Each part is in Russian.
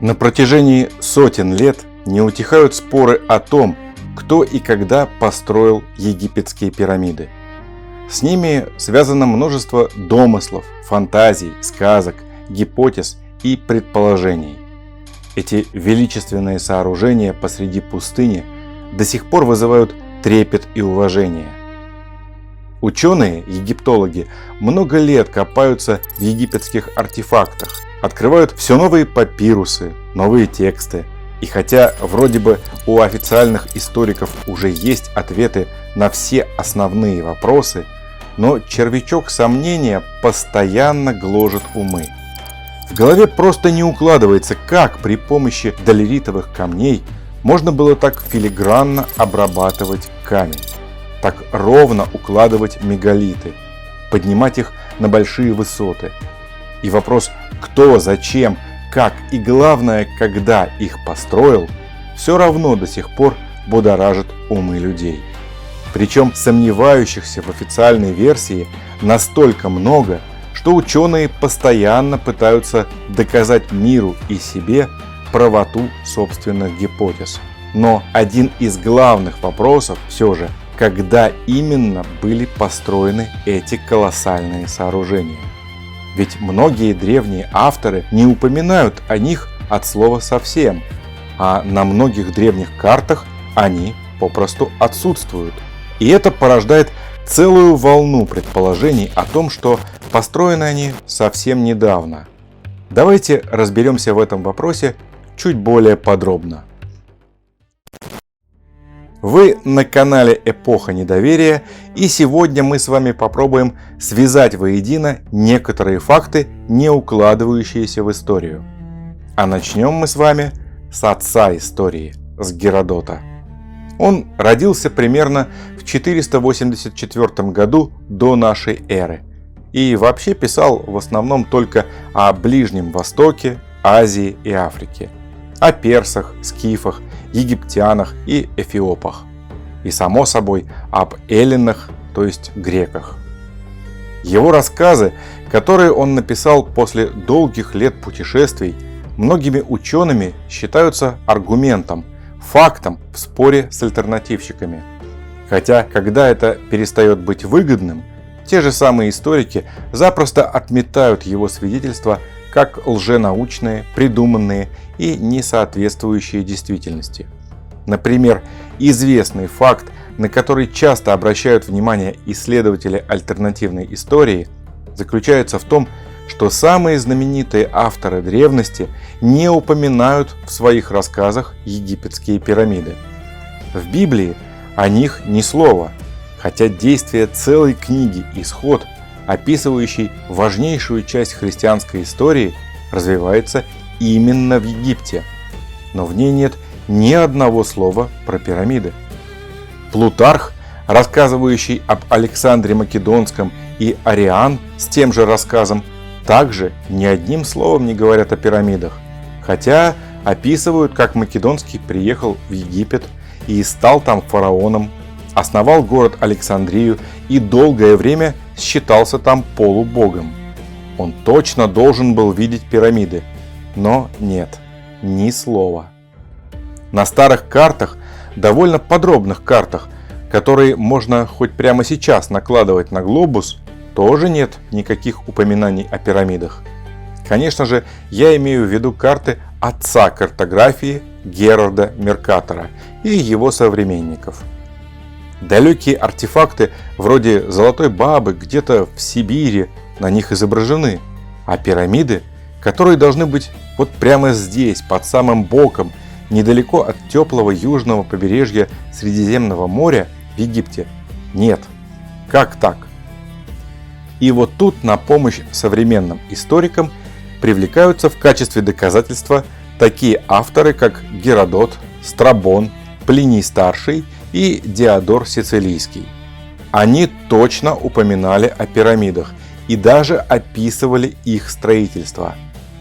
На протяжении сотен лет не утихают споры о том, кто и когда построил египетские пирамиды. С ними связано множество домыслов, фантазий, сказок, гипотез и предположений. Эти величественные сооружения посреди пустыни до сих пор вызывают трепет и уважение. Ученые-египтологи много лет копаются в египетских артефактах, открывают все новые папирусы, новые тексты. И хотя вроде бы у официальных историков уже есть ответы на все основные вопросы, но червячок сомнения постоянно гложет умы. В голове просто не укладывается, как при помощи долеритовых камней можно было так филигранно обрабатывать камень, так ровно укладывать мегалиты, поднимать их на большие высоты. И вопрос, кто, зачем, как и главное, когда их построил, все равно до сих пор будоражит умы людей. Причем сомневающихся в официальной версии настолько много, что ученые постоянно пытаются доказать миру и себе правоту собственных гипотез. Но один из главных вопросов все же, когда именно были построены эти колоссальные сооружения. Ведь многие древние авторы не упоминают о них от слова совсем, а на многих древних картах они попросту отсутствуют. И это порождает целую волну предположений о том, что построены они совсем недавно. Давайте разберемся в этом вопросе чуть более подробно. Вы на канале Эпоха Недоверия, и сегодня мы с вами попробуем связать воедино некоторые факты, не укладывающиеся в историю. А начнем мы с вами с отца истории, с Геродота. Он родился примерно в 484 году до нашей эры и вообще писал в основном только о Ближнем Востоке, Азии и Африке, о персах, скифах, египтянах и эфиопах. И само собой об эллинах, то есть греках. Его рассказы, которые он написал после долгих лет путешествий, многими учеными считаются аргументом, фактом в споре с альтернативщиками. Хотя, когда это перестает быть выгодным, те же самые историки запросто отметают его свидетельства как лженаучные, придуманные и не соответствующие действительности. Например, известный факт, на который часто обращают внимание исследователи альтернативной истории, заключается в том, что самые знаменитые авторы древности не упоминают в своих рассказах египетские пирамиды. В Библии о них ни слова, хотя действие целой книги «Исход», описывающей важнейшую часть христианской истории, развивается именно в Египте. Но в ней нет ни одного слова про пирамиды. Плутарх, рассказывающий об Александре Македонском, и Ариан с тем же рассказом, также ни одним словом не говорят о пирамидах, хотя описывают, как Македонский приехал в Египет и стал там фараоном, основал город Александрию и долгое время считался там полубогом. Он точно должен был видеть пирамиды, но нет, ни слова. На старых картах, довольно подробных картах, которые можно хоть прямо сейчас накладывать на глобус, тоже нет никаких упоминаний о пирамидах. Конечно же, я имею в виду карты отца картографии Герарда Меркатора и его современников. Далекие артефакты вроде Золотой Бабы где-то в Сибири на них изображены, а пирамиды, которые должны быть вот прямо здесь, под самым боком, недалеко от теплого южного побережья Средиземного моря в Египте, нет. Как так? И вот тут на помощь современным историкам привлекаются в качестве доказательства такие авторы, как Геродот, Страбон, Плиний Старший и Диодор Сицилийский. Они точно упоминали о пирамидах и даже описывали их строительство.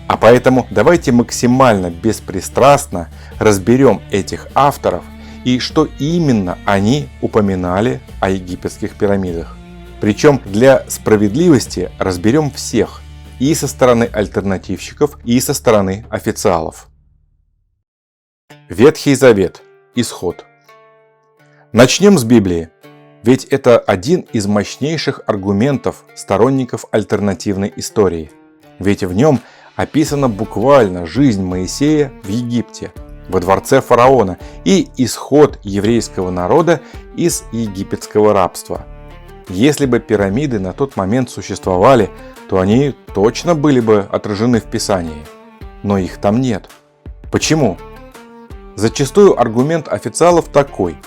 А поэтому давайте максимально беспристрастно разберем этих авторов и что именно они упоминали о египетских пирамидах. Причем для справедливости разберем всех, и со стороны альтернативщиков, и со стороны официалов. Ветхий Завет. Исход. Начнем с Библии, ведь это один из мощнейших аргументов сторонников альтернативной истории. Ведь в нем описана буквально жизнь Моисея в Египте, во дворце фараона, и исход еврейского народа из египетского рабства. Если бы пирамиды на тот момент существовали, то они точно были бы отражены в Писании. Но их там нет. Почему? Зачастую аргумент официалов такой: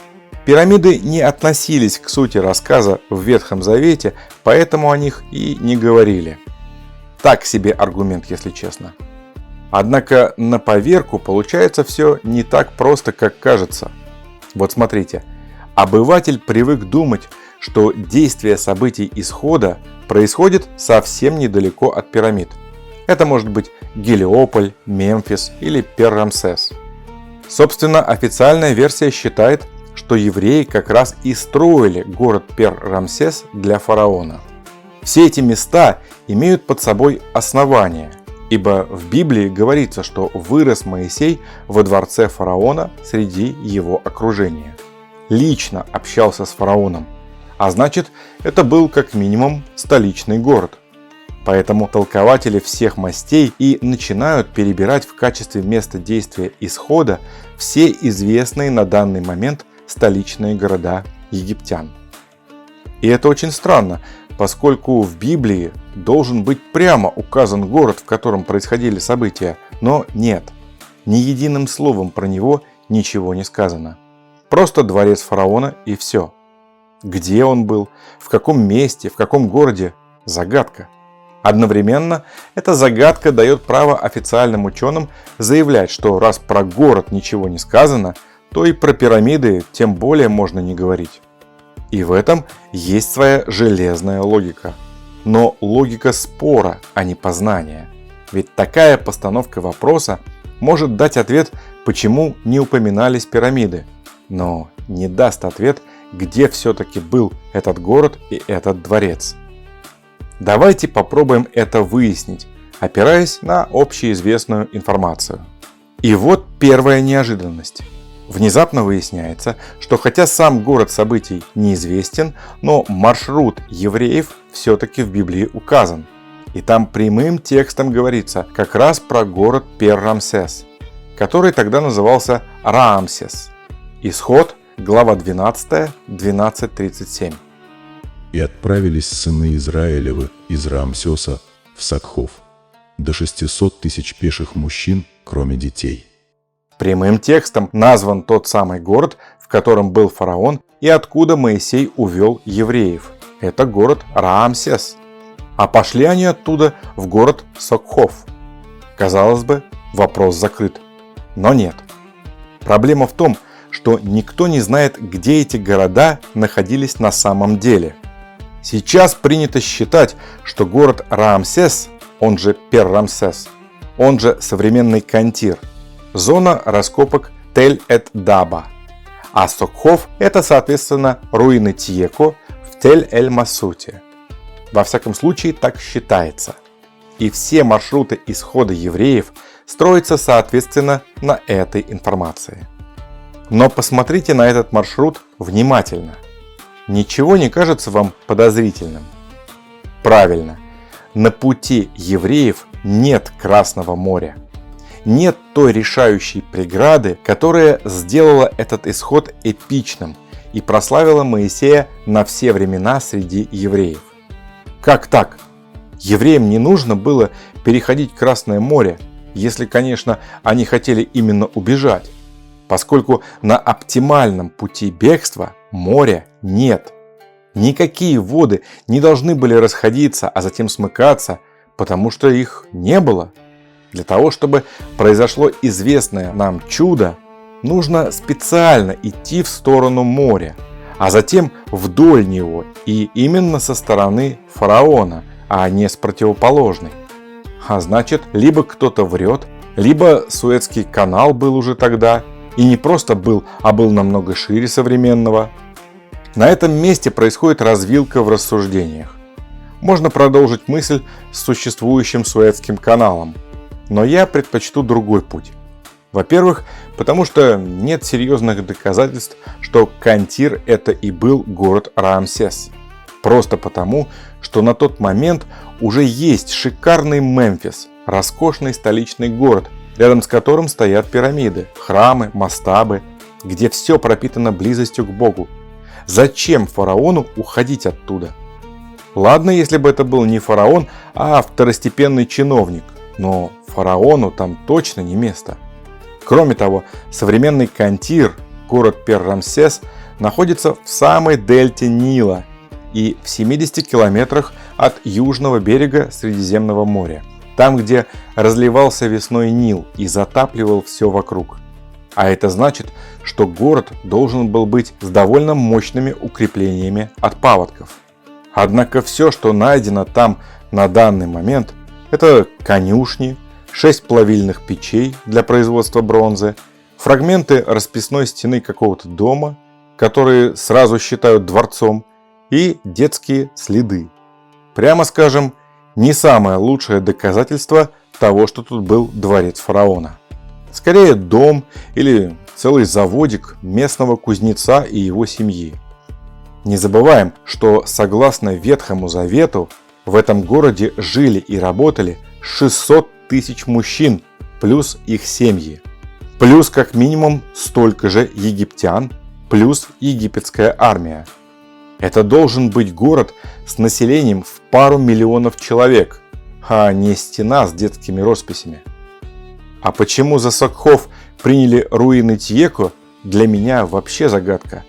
пирамиды не относились к сути рассказа в Ветхом Завете, поэтому о них и не говорили. Так себе аргумент, если честно. Однако на поверку получается все не так просто, как кажется. Вот смотрите, обыватель привык думать, что действие событий исхода происходит совсем недалеко от пирамид. Это может быть Гелиополь, Мемфис или Пер-Рамсес. Собственно, официальная версия считает, что евреи как раз и строили город Пер-Рамсес для фараона. Все эти места имеют под собой основания, ибо в Библии говорится, что вырос Моисей во дворце фараона среди его окружения. Лично общался с фараоном, а значит, это был как минимум столичный город. Поэтому толкователи всех мастей и начинают перебирать в качестве места действия исхода все известные на данный момент столичные города египтян. И это очень странно, поскольку в Библии должен быть прямо указан город, в котором происходили события, но нет, ни единым словом про него ничего не сказано. Просто дворец фараона и все. Где он был, в каком месте, в каком городе – загадка. Одновременно эта загадка дает право официальным ученым заявлять, что раз про город ничего не сказано, то и про пирамиды тем более можно не говорить. И в этом есть своя железная логика. Но логика спора, а не познания. Ведь такая постановка вопроса может дать ответ, почему не упоминались пирамиды, но не даст ответ, где все-таки был этот город и этот дворец. Давайте попробуем это выяснить, опираясь на общеизвестную информацию. И вот первая неожиданность. Внезапно выясняется, что хотя сам город событий неизвестен, но маршрут евреев все-таки в Библии указан. И там прямым текстом говорится как раз про город Пер-Рамсес, который тогда назывался Раамсес. Исход, глава 12, 12:37. «И отправились сыны Израилевы из Раамсеса в Сакхов, до 600 тысяч пеших мужчин, кроме детей». Прямым текстом назван тот самый город, в котором был фараон и откуда Моисей увел евреев. Это город Раамсес. А пошли они оттуда в город Сакхов. Казалось бы, вопрос закрыт. Но нет. Проблема в том, что никто не знает, где эти города находились на самом деле. Сейчас принято считать, что город Раамсес, он же Пер-Рамсес, он же современный Кантир, зона раскопок Тель-эт-Даба, а Сакхов – это, соответственно, руины Тьеко в Тель-эль-Масуте. Во всяком случае, так считается. И все маршруты исхода евреев строятся, соответственно, на этой информации. Но посмотрите на этот маршрут внимательно. Ничего не кажется вам подозрительным? Правильно, на пути евреев нет Красного моря. Нет той решающей преграды, которая сделала этот исход эпичным и прославила Моисея на все времена среди евреев. Как так? Евреям не нужно было переходить Красное море, если, конечно, они хотели именно убежать, поскольку на оптимальном пути бегства моря нет. Никакие воды не должны были расходиться, а затем смыкаться, потому что их не было. Для того, чтобы произошло известное нам чудо, нужно специально идти в сторону моря, а затем вдоль него и именно со стороны фараона, а не с противоположной. А значит, либо кто-то врет, либо Суэцкий канал был уже тогда, и не просто был, а был намного шире современного. На этом месте происходит развилка в рассуждениях. Можно продолжить мысль с существующим Суэцким каналом, но я предпочту другой путь. Во-первых, потому что нет серьезных доказательств, что Кантир это и был город Раамсес. Просто потому, что на тот момент уже есть шикарный Мемфис, роскошный столичный город, рядом с которым стоят пирамиды, храмы, мастабы, где все пропитано близостью к Богу. Зачем фараону уходить оттуда? Ладно, если бы это был не фараон, а второстепенный чиновник, но фараону там точно не место. Кроме того, современный Кантир, город Пер-Рамсес, находится в самой дельте Нила и в 70 километрах от южного берега Средиземного моря, там, где разливался весной Нил и затапливал все вокруг. А это значит, что город должен был быть с довольно мощными укреплениями от паводков. Однако все, что найдено там на данный момент, это конюшни, 6 плавильных печей для производства бронзы, фрагменты расписной стены какого-то дома, которые сразу считают дворцом, и детские следы. Прямо скажем, не самое лучшее доказательство того, что тут был дворец фараона. Скорее дом или целый заводик местного кузнеца и его семьи. Не забываем, что согласно Ветхому Завету в этом городе жили и работали 600 тысяч мужчин, плюс их семьи. Плюс как минимум столько же египтян, плюс египетская армия. Это должен быть город с населением в пару миллионов человек, а не стена с детскими росписями. А почему за Сокхов приняли руины Тьеко, для меня вообще загадка.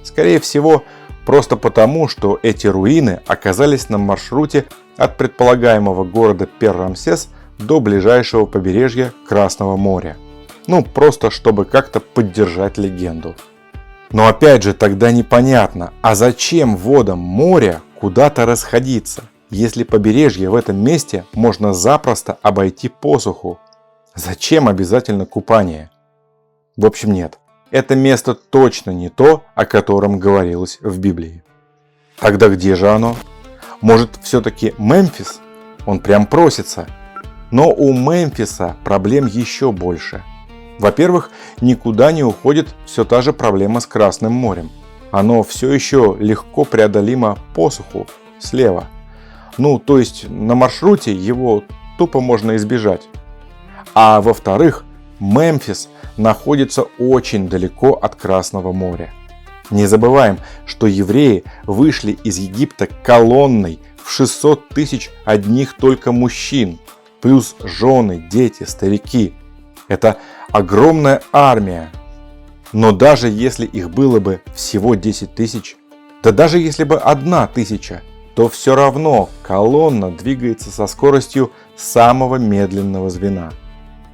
Скорее всего, просто потому, что эти руины оказались на маршруте от предполагаемого города Пер-Рамсес до ближайшего побережья Красного моря. Ну, просто чтобы как-то поддержать легенду. Но опять же, тогда непонятно, а зачем водам моря куда-то расходиться, если побережье в этом месте можно запросто обойти посуху? Зачем обязательно купание? В общем, нет. Это место точно не то, о котором говорилось в Библии. Тогда где же оно? Может, все-таки Мемфис? Он прям просится. Но у Мемфиса проблем еще больше. Во-первых, никуда не уходит все та же проблема с Красным морем. Оно все еще легко преодолимо посуху слева. Ну, то есть на маршруте его тупо можно избежать. А во-вторых, Мемфис находится очень далеко от Красного моря. Не забываем, что евреи вышли из Египта колонной в 600 тысяч одних только мужчин, плюс жены, дети, старики. Это огромная армия. Но даже если их было бы всего 10 тысяч, да даже если бы 1000, то все равно колонна двигается со скоростью самого медленного звена.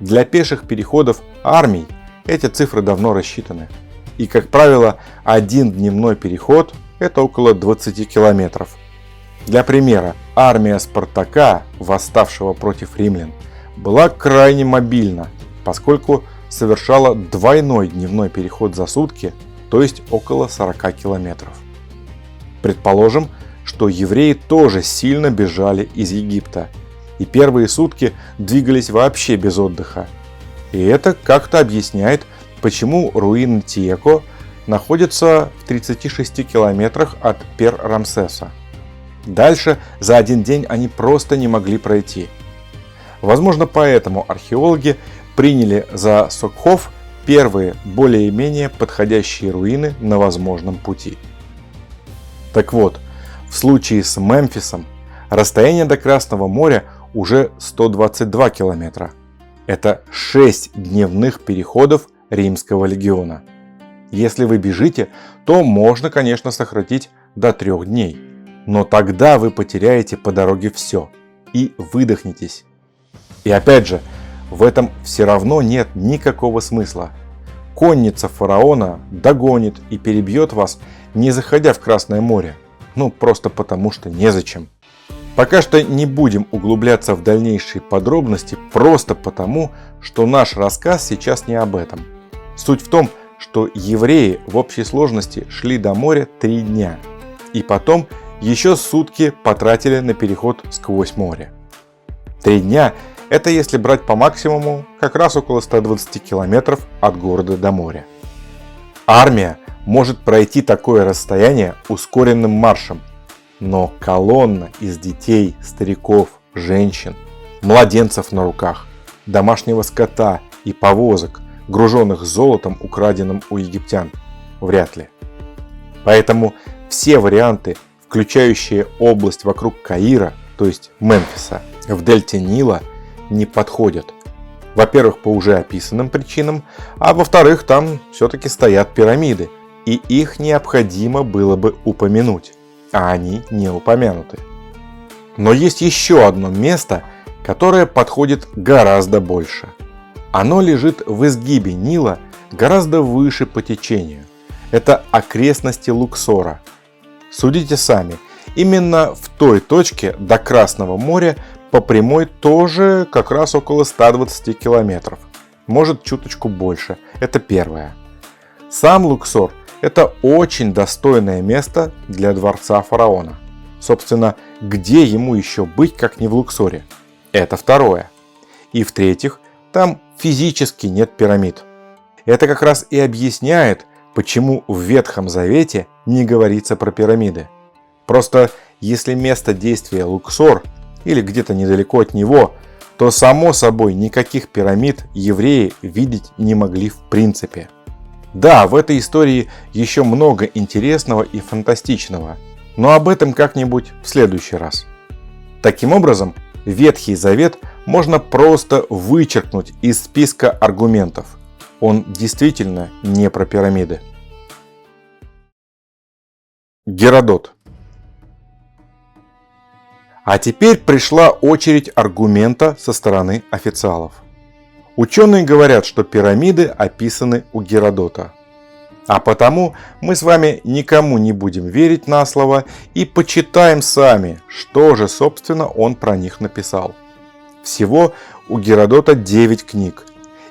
Для пеших переходов армий эти цифры давно рассчитаны. И, как правило, один дневной переход – это около 20 километров. Для примера, армия Спартака, восставшего против римлян, была крайне мобильна, поскольку совершала двойной дневной переход за сутки, то есть около 40 километров. Предположим, что евреи тоже сильно бежали из Египта, и первые сутки двигались вообще без отдыха. И это как-то объясняет, почему руины Тьеко находятся в 36 километрах от Пер-Рамсеса. Дальше за один день они просто не могли пройти. Возможно, поэтому археологи приняли за Сокхов первые более-менее подходящие руины на возможном пути. Так вот, в случае с Мемфисом расстояние до Красного моря уже 122 километра. Это 6 дневных переходов римского легиона. Если вы бежите, то можно, конечно, сократить до 3 дней. Но тогда вы потеряете по дороге все и выдохнетесь. И опять же, в этом все равно нет никакого смысла. Конница фараона догонит и перебьет вас, не заходя в Красное море. Ну, просто потому что незачем. Пока что не будем углубляться в дальнейшие подробности, просто потому, что наш рассказ сейчас не об этом. Суть в том, что евреи в общей сложности шли до моря 3 дня. И потом еще сутки потратили на переход сквозь море. 3 дня – это если брать по максимуму как раз около 120 километров от города до моря. Армия может пройти такое расстояние ускоренным маршем, но колонна из детей, стариков, женщин, младенцев на руках, домашнего скота и повозок, груженных золотом, украденным у египтян, вряд ли. Поэтому все варианты, включающие область вокруг Каира, то есть Мемфиса, в дельте Нила, не подходят. Во-первых, по уже описанным причинам, а во-вторых, там все-таки стоят пирамиды, и их необходимо было бы упомянуть, а они не упомянуты. Но есть еще одно место, которое подходит гораздо больше. Оно лежит в изгибе Нила гораздо выше по течению. Это окрестности Луксора. Судите сами, именно в той точке до Красного моря по прямой тоже как раз около 120 километров. Может, чуточку больше. Это первое. Сам Луксор – это очень достойное место для дворца фараона. Собственно, где ему еще быть, как не в Луксоре? Это второе. И в-третьих, там физически нет пирамид. Это как раз и объясняет, почему в Ветхом Завете не говорится про пирамиды. Просто если место действия Луксор или где-то недалеко от него, то само собой никаких пирамид евреи видеть не могли в принципе. Да, в этой истории еще много интересного и фантастичного, но об этом как-нибудь в следующий раз. Таким образом, Ветхий Завет можно просто вычеркнуть из списка аргументов. Он действительно не про пирамиды. Геродот. А теперь пришла очередь аргумента со стороны официалов. Ученые говорят, что пирамиды описаны у Геродота. А потому мы с вами никому не будем верить на слово и почитаем сами, что же, собственно, он про них написал. Всего у Геродота 9 книг,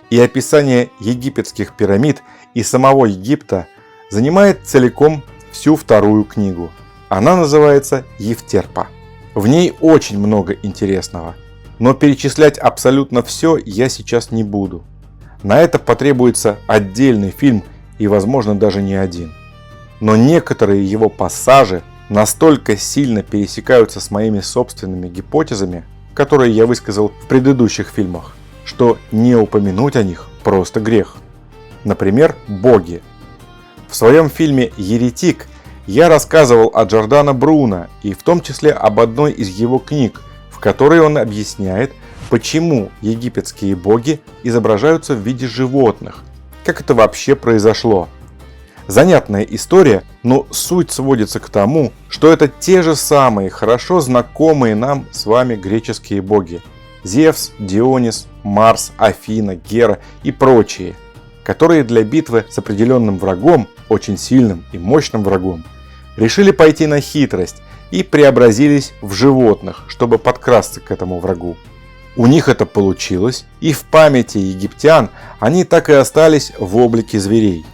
и описание египетских пирамид и самого Египта занимает целиком всю вторую книгу. Она называется Евтерпа. В ней очень много интересного, но перечислять абсолютно все я сейчас не буду. На это потребуется отдельный фильм и, возможно, даже не один. Но некоторые его пассажи настолько сильно пересекаются с моими собственными гипотезами, которые я высказал в предыдущих фильмах, что не упомянуть о них просто грех. Например, боги. В своем фильме «Еретик» я рассказывал о Джордано Бруно и в том числе об одной из его книг, в которой он объясняет, почему египетские боги изображаются в виде животных, как это вообще произошло. Занятная история, но суть сводится к тому, что это те же самые хорошо знакомые нам с вами греческие боги – Зевс, Дионис, Марс, Афина, Гера и прочие, которые для битвы с определенным врагом, очень сильным и мощным врагом, решили пойти на хитрость и преобразились в животных, чтобы подкрасться к этому врагу. У них это получилось, и в памяти египтян они так и остались в облике зверей.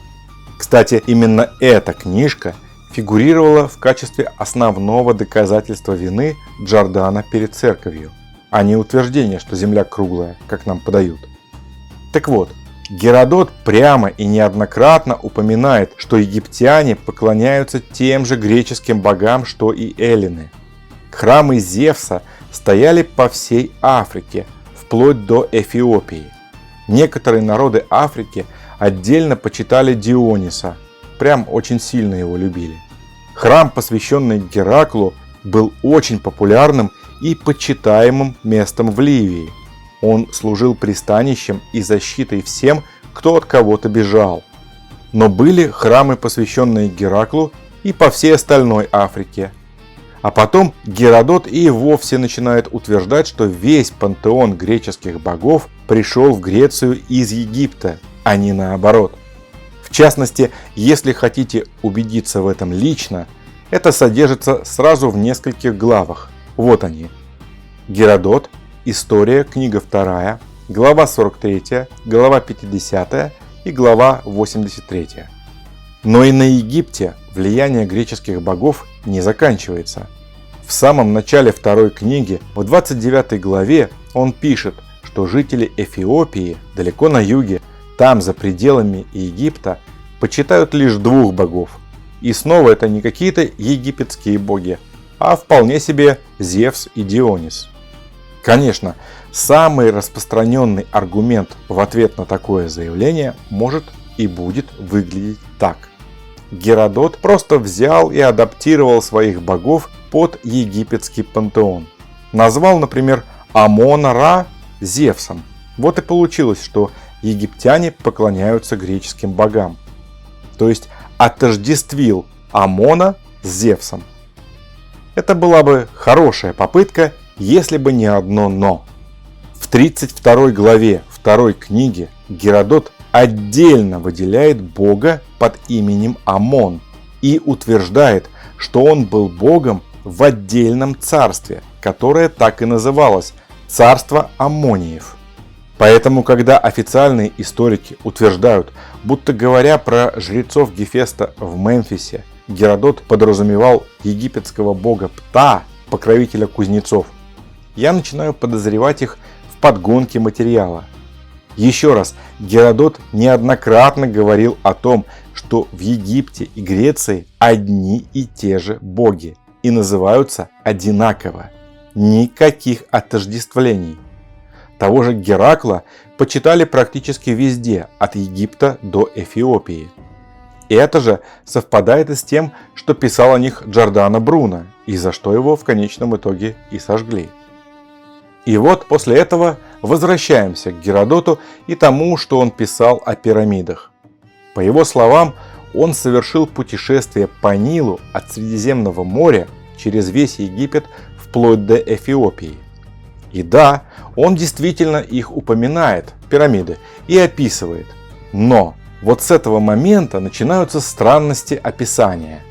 Кстати, именно эта книжка фигурировала в качестве основного доказательства вины Джордано перед церковью, а не утверждение, что Земля круглая, как нам подают. Так вот, Геродот прямо и неоднократно упоминает, что египтяне поклоняются тем же греческим богам, что и эллины. Храмы Зевса стояли по всей Африке, вплоть до Эфиопии. Некоторые народы Африки отдельно почитали Диониса, прям очень сильно его любили. Храм, посвященный Гераклу, был очень популярным и почитаемым местом в Ливии. Он служил пристанищем и защитой всем, кто от кого-то бежал. Но были храмы, посвященные Гераклу, и по всей остальной Африке. А потом Геродот и вовсе начинает утверждать, что весь пантеон греческих богов пришел в Грецию из Египта, а не наоборот. В частности, если хотите убедиться в этом лично, это содержится сразу в нескольких главах. Вот они. Геродот, История, книга 2, глава 43, глава 50 и глава 83. Но и на Египте влияние греческих богов не заканчивается. В самом начале второй книги, в 29 главе, он пишет, что жители Эфиопии, далеко на юге, там за пределами Египта, почитают лишь двух богов. И снова это не какие-то египетские боги, а вполне себе Зевс и Дионис. Конечно, самый распространенный аргумент в ответ на такое заявление может и будет выглядеть так. Геродот просто взял и адаптировал своих богов под египетский пантеон. Назвал, например, Амона-Ра Зевсом. Вот и получилось, что египтяне поклоняются греческим богам. То есть отождествил Амона с Зевсом. Это была бы хорошая попытка, если бы не одно «но». В 32 главе 2 книги Геродот отдельно выделяет бога под именем Амон и утверждает, что он был богом в отдельном царстве, которое так и называлось – царство Аммониев. Поэтому, когда официальные историки утверждают, будто говоря про жрецов Гефеста в Мемфисе, Геродот подразумевал египетского бога Пта, покровителя кузнецов, я начинаю подозревать их в подгонке материала. Еще раз, Геродот неоднократно говорил о том, что в Египте и Греции одни и те же боги и называются одинаково. Никаких отождествлений. Того же Геракла почитали практически везде, от Египта до Эфиопии. Это же совпадает и с тем, что писал о них Джордано Бруно, и за что его в конечном итоге и сожгли. И вот после этого возвращаемся к Геродоту и тому, что он писал о пирамидах. По его словам, он совершил путешествие по Нилу от Средиземного моря через весь Египет вплоть до Эфиопии. И да, он действительно их упоминает, пирамиды, и описывает. Но вот с этого момента начинаются странности описания.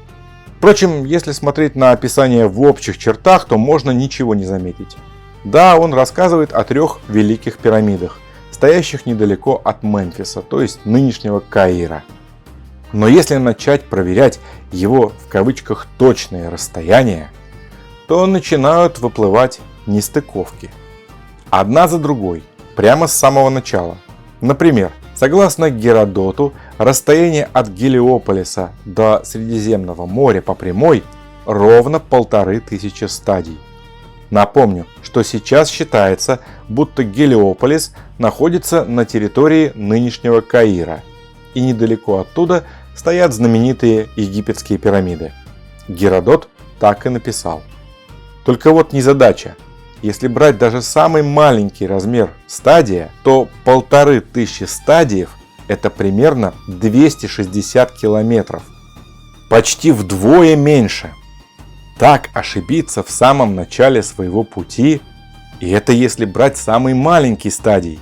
Впрочем, если смотреть на описание в общих чертах, то можно ничего не заметить. Да, он рассказывает о 3 великих пирамидах, стоящих недалеко от Мемфиса, то есть нынешнего Каира. Но если начать проверять его в кавычках точные расстояния, то начинают выплывать нестыковки. Одна за другой, прямо с самого начала. Например, согласно Геродоту, расстояние от Гелиополиса до Средиземного моря по прямой ровно 1500 стадий. Напомню, что сейчас считается, будто Гелиополис находится на территории нынешнего Каира, и недалеко оттуда стоят знаменитые египетские пирамиды. Геродот так и написал. Только вот незадача. Если брать даже самый маленький размер стадия, то 1500 стадиев – это примерно 260 километров. Почти вдвое меньше. Так ошибиться в самом начале своего пути, и это если брать самый маленький стадий.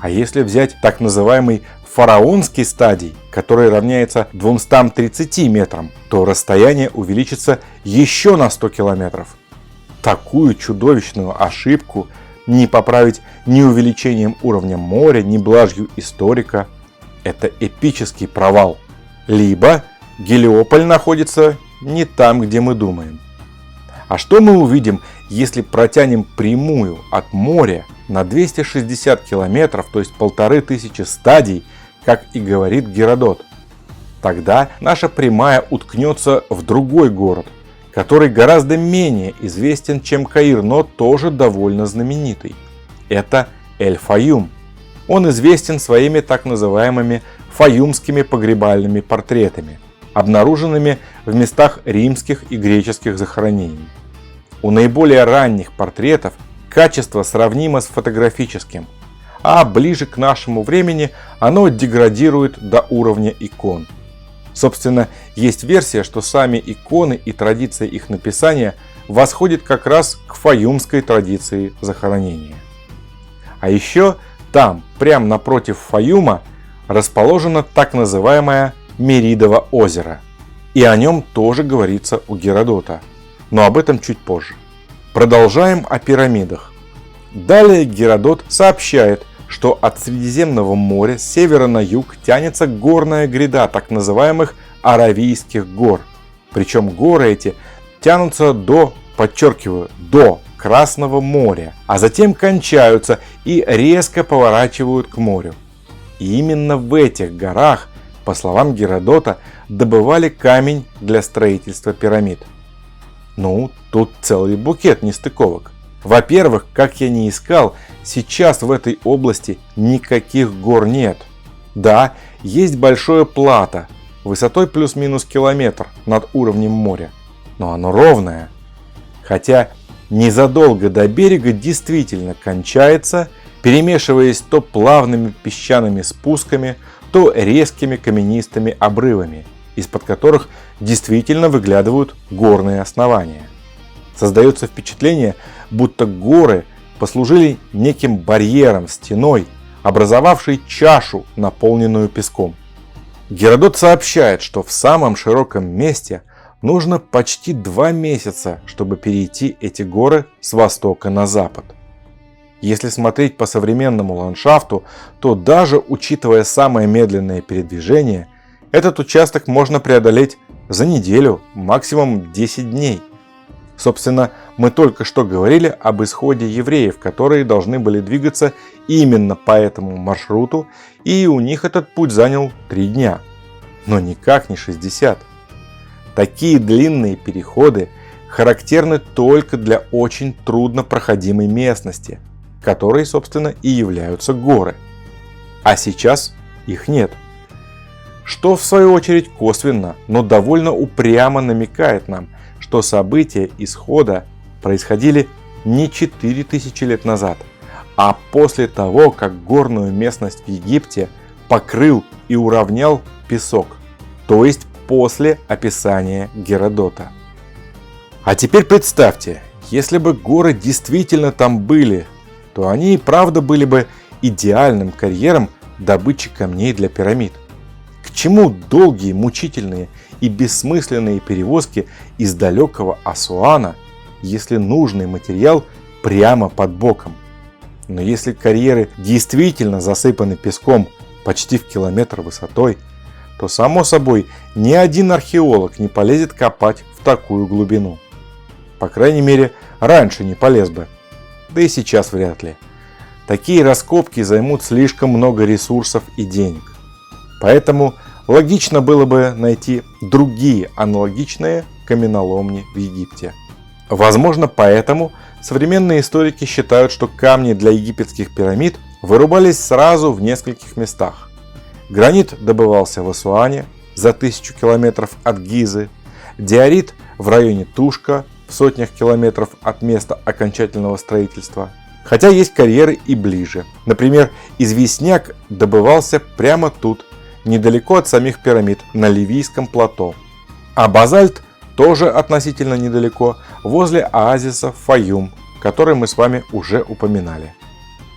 А если взять так называемый фараонский стадий, который равняется 230 метрам, то расстояние увеличится еще на 100 километров. Такую чудовищную ошибку не поправить ни увеличением уровня моря, ни блажью историка. Это эпический провал. Либо Гелиополь находится не там, где мы думаем. А что мы увидим, если протянем прямую от моря на 260 километров, то есть 1500 стадий, как и говорит Геродот? Тогда наша прямая уткнется в другой город, который гораздо менее известен, чем Каир, но тоже довольно знаменитый. Это Эль-Фаюм. Он известен своими так называемыми фаюмскими погребальными портретами, обнаруженными в местах римских и греческих захоронений. У наиболее ранних портретов качество сравнимо с фотографическим, а ближе к нашему времени оно деградирует до уровня икон. Собственно, есть версия, что сами иконы и традиция их написания восходит как раз к фаюмской традиции захоронения. А еще там, прямо напротив Фаюма, расположено так называемое Меридово озеро. И о нем тоже говорится у Геродота. Но об этом чуть позже. Продолжаем о пирамидах. Далее Геродот сообщает, что от Средиземного моря с севера на юг тянется горная гряда так называемых Аравийских гор, Причем горы эти тянутся до, подчеркиваю, до Красного моря, а затем кончаются и резко поворачивают к морю. И именно в этих горах, по словам Геродота, добывали камень для строительства пирамид. Ну, тут целый букет нестыковок. Во-первых, как я ни искал, сейчас в этой области никаких гор нет. Да, есть большое плато, высотой плюс-минус километр над уровнем моря, но оно ровное. Хотя незадолго до берега действительно кончается, перемешиваясь то плавными песчаными спусками, то резкими каменистыми обрывами, из-под которых действительно выглядывают горные основания. Создается впечатление, будто горы послужили неким барьером, стеной, образовавшей чашу, наполненную песком. Геродот сообщает, что в самом широком месте нужно почти 2 месяца, чтобы перейти эти горы с востока на запад. Если смотреть по современному ландшафту, то даже учитывая самое медленное передвижение, этот участок можно преодолеть за неделю, максимум 10 дней. Собственно, мы только что говорили об исходе евреев, которые должны были двигаться именно по этому маршруту, и у них этот путь занял 3 дня. Но никак не 60. Такие длинные переходы характерны только для очень труднопроходимой местности, которой, собственно, и являются горы. А сейчас их нет. Что, в свою очередь, косвенно, но довольно упрямо намекает нам, что события исхода происходили не 4000 лет назад, а после того, как горную местность в Египте покрыл и уравнял песок, то есть после описания Геродота. А теперь представьте, если бы горы действительно там были, то они и правда были бы идеальным карьером добычи камней для пирамид. К чему долгие, мучительные и бессмысленные перевозки из далекого Асуана, если нужный материал прямо под боком? Но если карьеры действительно засыпаны песком почти в километр высотой, то, само собой, ни один археолог не полезет копать в такую глубину. По крайней мере, раньше не полез бы. Да и сейчас вряд ли. Такие раскопки займут слишком много ресурсов и денег. Поэтому логично было бы найти другие аналогичные каменоломни в Египте. Возможно, поэтому современные историки считают, что камни для египетских пирамид вырубались сразу в нескольких местах. Гранит добывался в Асуане за 1000 километров от Гизы, диорит в районе Тушка в сотнях километров от места окончательного строительства. Хотя есть карьеры и ближе. Например, известняк добывался прямо тут, недалеко от самих пирамид, на Ливийском плато. А базальт тоже относительно недалеко, возле оазиса Фаюм, который мы с вами уже упоминали.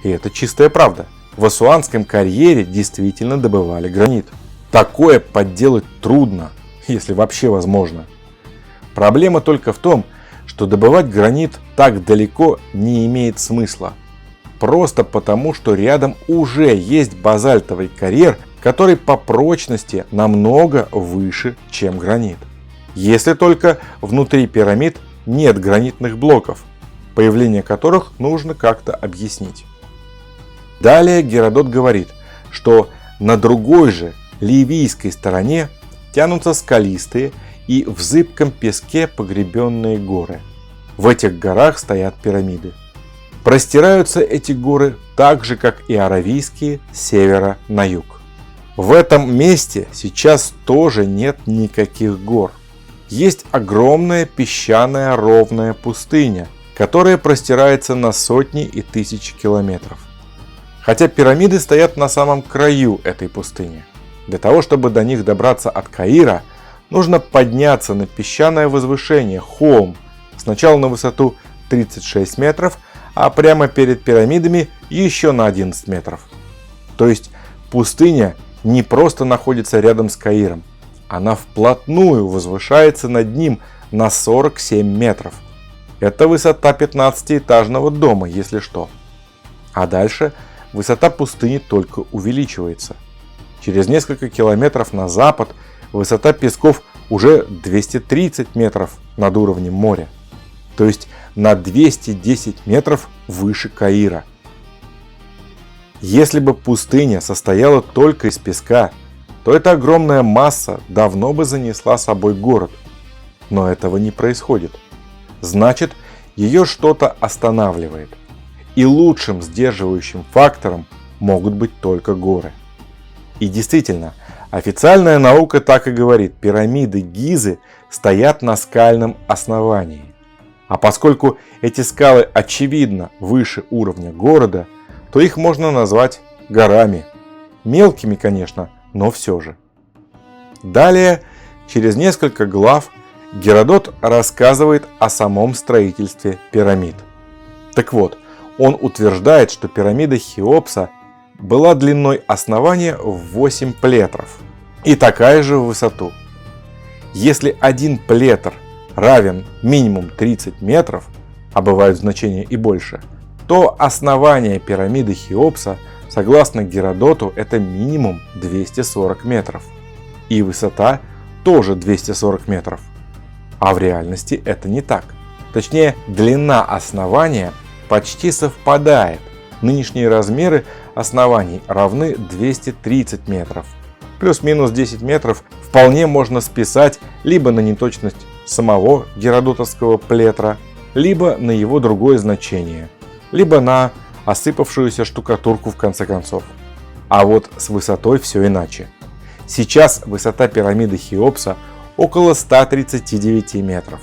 И это чистая правда. В Асуанском карьере действительно добывали гранит. Такое подделать трудно, если вообще возможно. Проблема только в том, что добывать гранит так далеко не имеет смысла. Просто потому, что рядом уже есть базальтовый карьер, который по прочности намного выше, чем гранит. Если только внутри пирамид нет гранитных блоков, появление которых нужно как-то объяснить. Далее Геродот говорит, что на другой же ливийской стороне тянутся скалистые и в зыбком песке погребенные горы. В этих горах стоят пирамиды. Простираются эти горы так же, как и аравийские, с севера на юг. В этом месте сейчас тоже нет никаких гор. Есть огромная песчаная ровная пустыня, которая простирается на сотни и тысячи километров. Хотя пирамиды стоят на самом краю этой пустыни. Для того, чтобы до них добраться от Каира, нужно подняться на песчаное возвышение, холм, сначала на высоту 36 метров, а прямо перед пирамидами еще на 11 метров. То есть пустыня не просто находится рядом с Каиром, она вплотную возвышается над ним на 47 метров. Это высота 15-этажного дома, если что. А дальше высота пустыни только увеличивается. Через несколько километров на запад высота песков уже 230 метров над уровнем моря, то есть на 210 метров выше Каира. Если бы пустыня состояла только из песка, то эта огромная масса давно бы занесла с собой город. Но этого не происходит. Значит, ее что-то останавливает. И лучшим сдерживающим фактором могут быть только горы. И действительно, официальная наука так и говорит: пирамиды Гизы стоят на скальном основании. А поскольку эти скалы очевидно выше уровня города, то их можно назвать горами. Мелкими, конечно, но все же. Далее, через несколько глав, Геродот рассказывает о самом строительстве пирамид. Так вот, он утверждает, что пирамида Хеопса была длиной основания в 8 плетров и такая же в высоту. Если один плетр равен минимум 30 метров, а бывают значения и больше, то основание пирамиды Хеопса, согласно Геродоту, это минимум 240 метров. И высота тоже 240 метров. А в реальности это не так. Точнее, длина основания почти совпадает. Нынешние размеры оснований равны 230 метров. Плюс-минус 10 метров вполне можно списать либо на неточность самого геродотовского плетра, либо на его другое значение, либо на осыпавшуюся штукатурку в конце концов. А вот с высотой все иначе. Сейчас высота пирамиды Хеопса около 139 метров,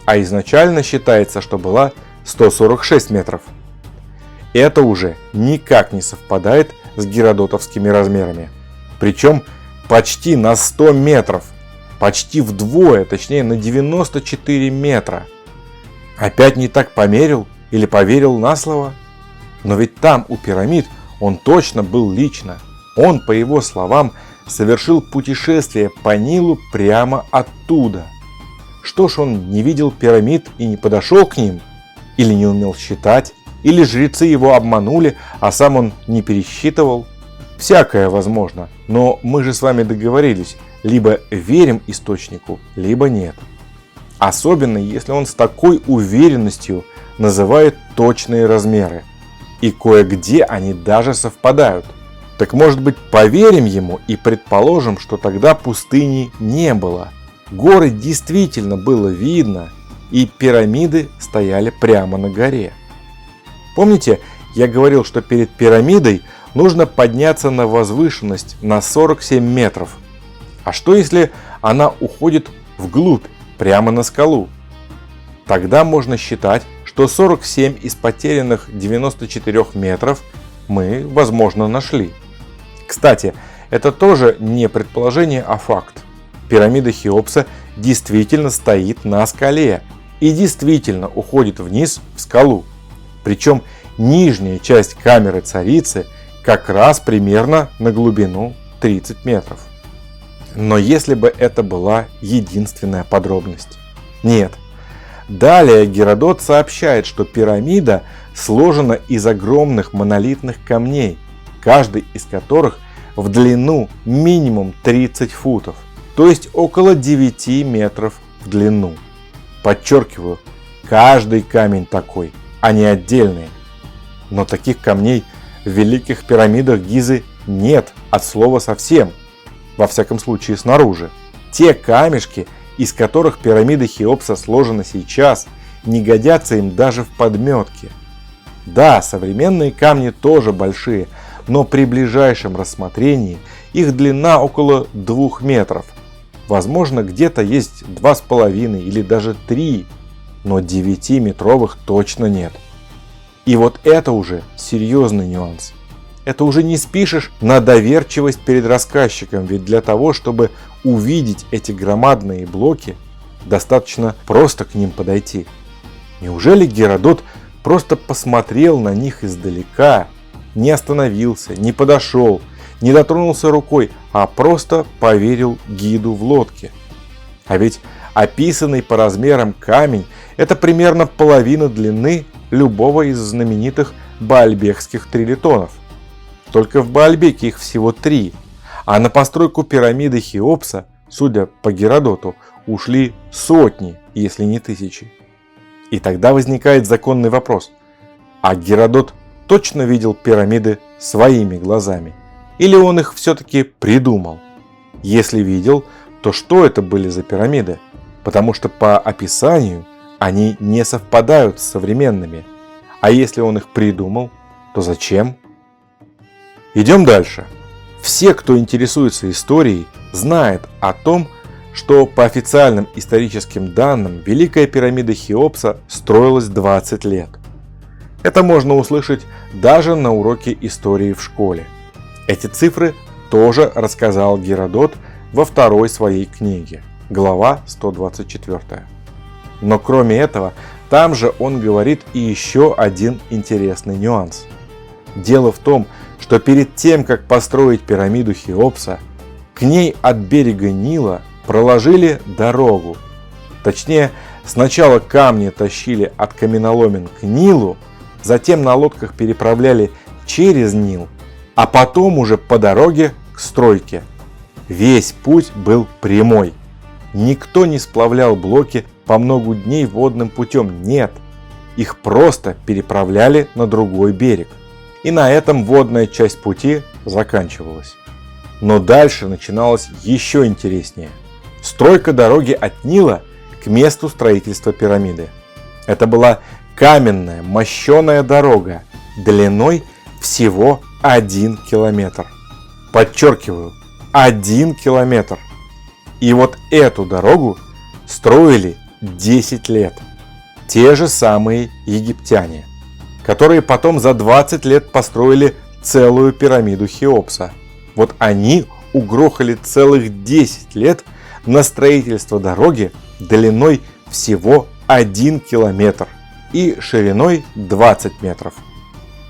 а изначально считается, что была 146 метров. Это уже никак не совпадает с геродотовскими размерами. Причем почти на 100 метров, почти вдвое, точнее на 94 метра. Опять не так померил или поверил на слово? Но ведь там у пирамид он точно был лично. Он, по его словам, совершил путешествие по Нилу прямо оттуда. Что ж он не видел пирамид и не подошел к ним? Или не умел считать? Или жрецы его обманули, а сам он не пересчитывал? Всякое возможно, но мы же с вами договорились, либо верим источнику, либо нет. Особенно если он с такой уверенностью называет точные размеры. И кое-где они даже совпадают. Так может быть, поверим ему и предположим, что тогда пустыни не было. Горы действительно было видно, и пирамиды стояли прямо на горе. Помните, я говорил, что перед пирамидой нужно подняться на возвышенность на 47 метров. А что если она уходит вглубь, прямо на скалу? Тогда можно считать, что 47 из потерянных 94 метров мы, возможно, нашли. Кстати, это тоже не предположение, а факт. Пирамида Хеопса действительно стоит на скале и действительно уходит вниз в скалу. Причем нижняя часть камеры царицы как раз примерно на глубину 30 метров. Но если бы это была единственная подробность. Нет. Далее Геродот сообщает, что пирамида сложена из огромных монолитных камней, каждый из которых в длину минимум 30 футов, то есть около 9 метров в длину. Подчеркиваю, каждый камень такой, а не отдельные. Но таких камней в великих пирамидах Гизы нет от слова совсем, во всяком случае снаружи. Те камешки, из которых пирамида Хеопса сложена сейчас, не годятся им даже в подметке. Да, современные камни тоже большие, но при ближайшем рассмотрении их длина около 2 метров. Возможно, где-то есть 2,5 или даже 3, но 9-метровых точно нет. И вот это уже серьезный нюанс. Это уже не спишешь на доверчивость перед рассказчиком, ведь для того, чтобы увидеть эти громадные блоки, достаточно просто к ним подойти. Неужели Геродот просто посмотрел на них издалека, не остановился, не подошел, не дотронулся рукой, а просто поверил гиду в лодке? А ведь описанный по размерам камень – это примерно половина длины любого из знаменитых баальбекских трилитонов. Только в Баальбеке их всего 3, а на постройку пирамиды Хеопса судя по Геродоту, ушли сотни, если не тысячи. И тогда возникает законный вопрос. А Геродот точно видел пирамиды своими глазами? Или он их все-таки придумал? Если видел, то что это были за пирамиды? Потому что по описанию они не совпадают с современными. А если он их придумал, то зачем? Идем дальше. Все, кто интересуется историей, знают о том, что по официальным историческим данным Великая пирамида Хеопса строилась 20 лет. Это можно услышать даже на уроке истории в школе. Эти цифры тоже рассказал Геродот во второй своей книге, глава 124. Но кроме этого, там же он говорит и еще один интересный нюанс. Дело в том, что перед тем, как построить пирамиду Хеопса, к ней от берега Нила проложили дорогу. Точнее, сначала камни тащили от каменоломен к Нилу, затем на лодках переправляли через Нил, а потом уже по дороге к стройке. Весь путь был прямой. Никто не сплавлял блоки по много дней водным путем, нет. Их просто переправляли на другой берег. И на этом водная часть пути заканчивалась. Но дальше начиналось еще интереснее. Стройка дороги от Нила к месту строительства пирамиды. Это была каменная, мощеная дорога длиной всего 1 километр. Подчеркиваю, 1 километр. И вот эту дорогу строили 10 лет. Те же самые египтяне, которые потом за 20 лет построили целую пирамиду Хеопса. Вот они угрохали целых 10 лет на строительство дороги длиной всего 1 километр и шириной 20 метров.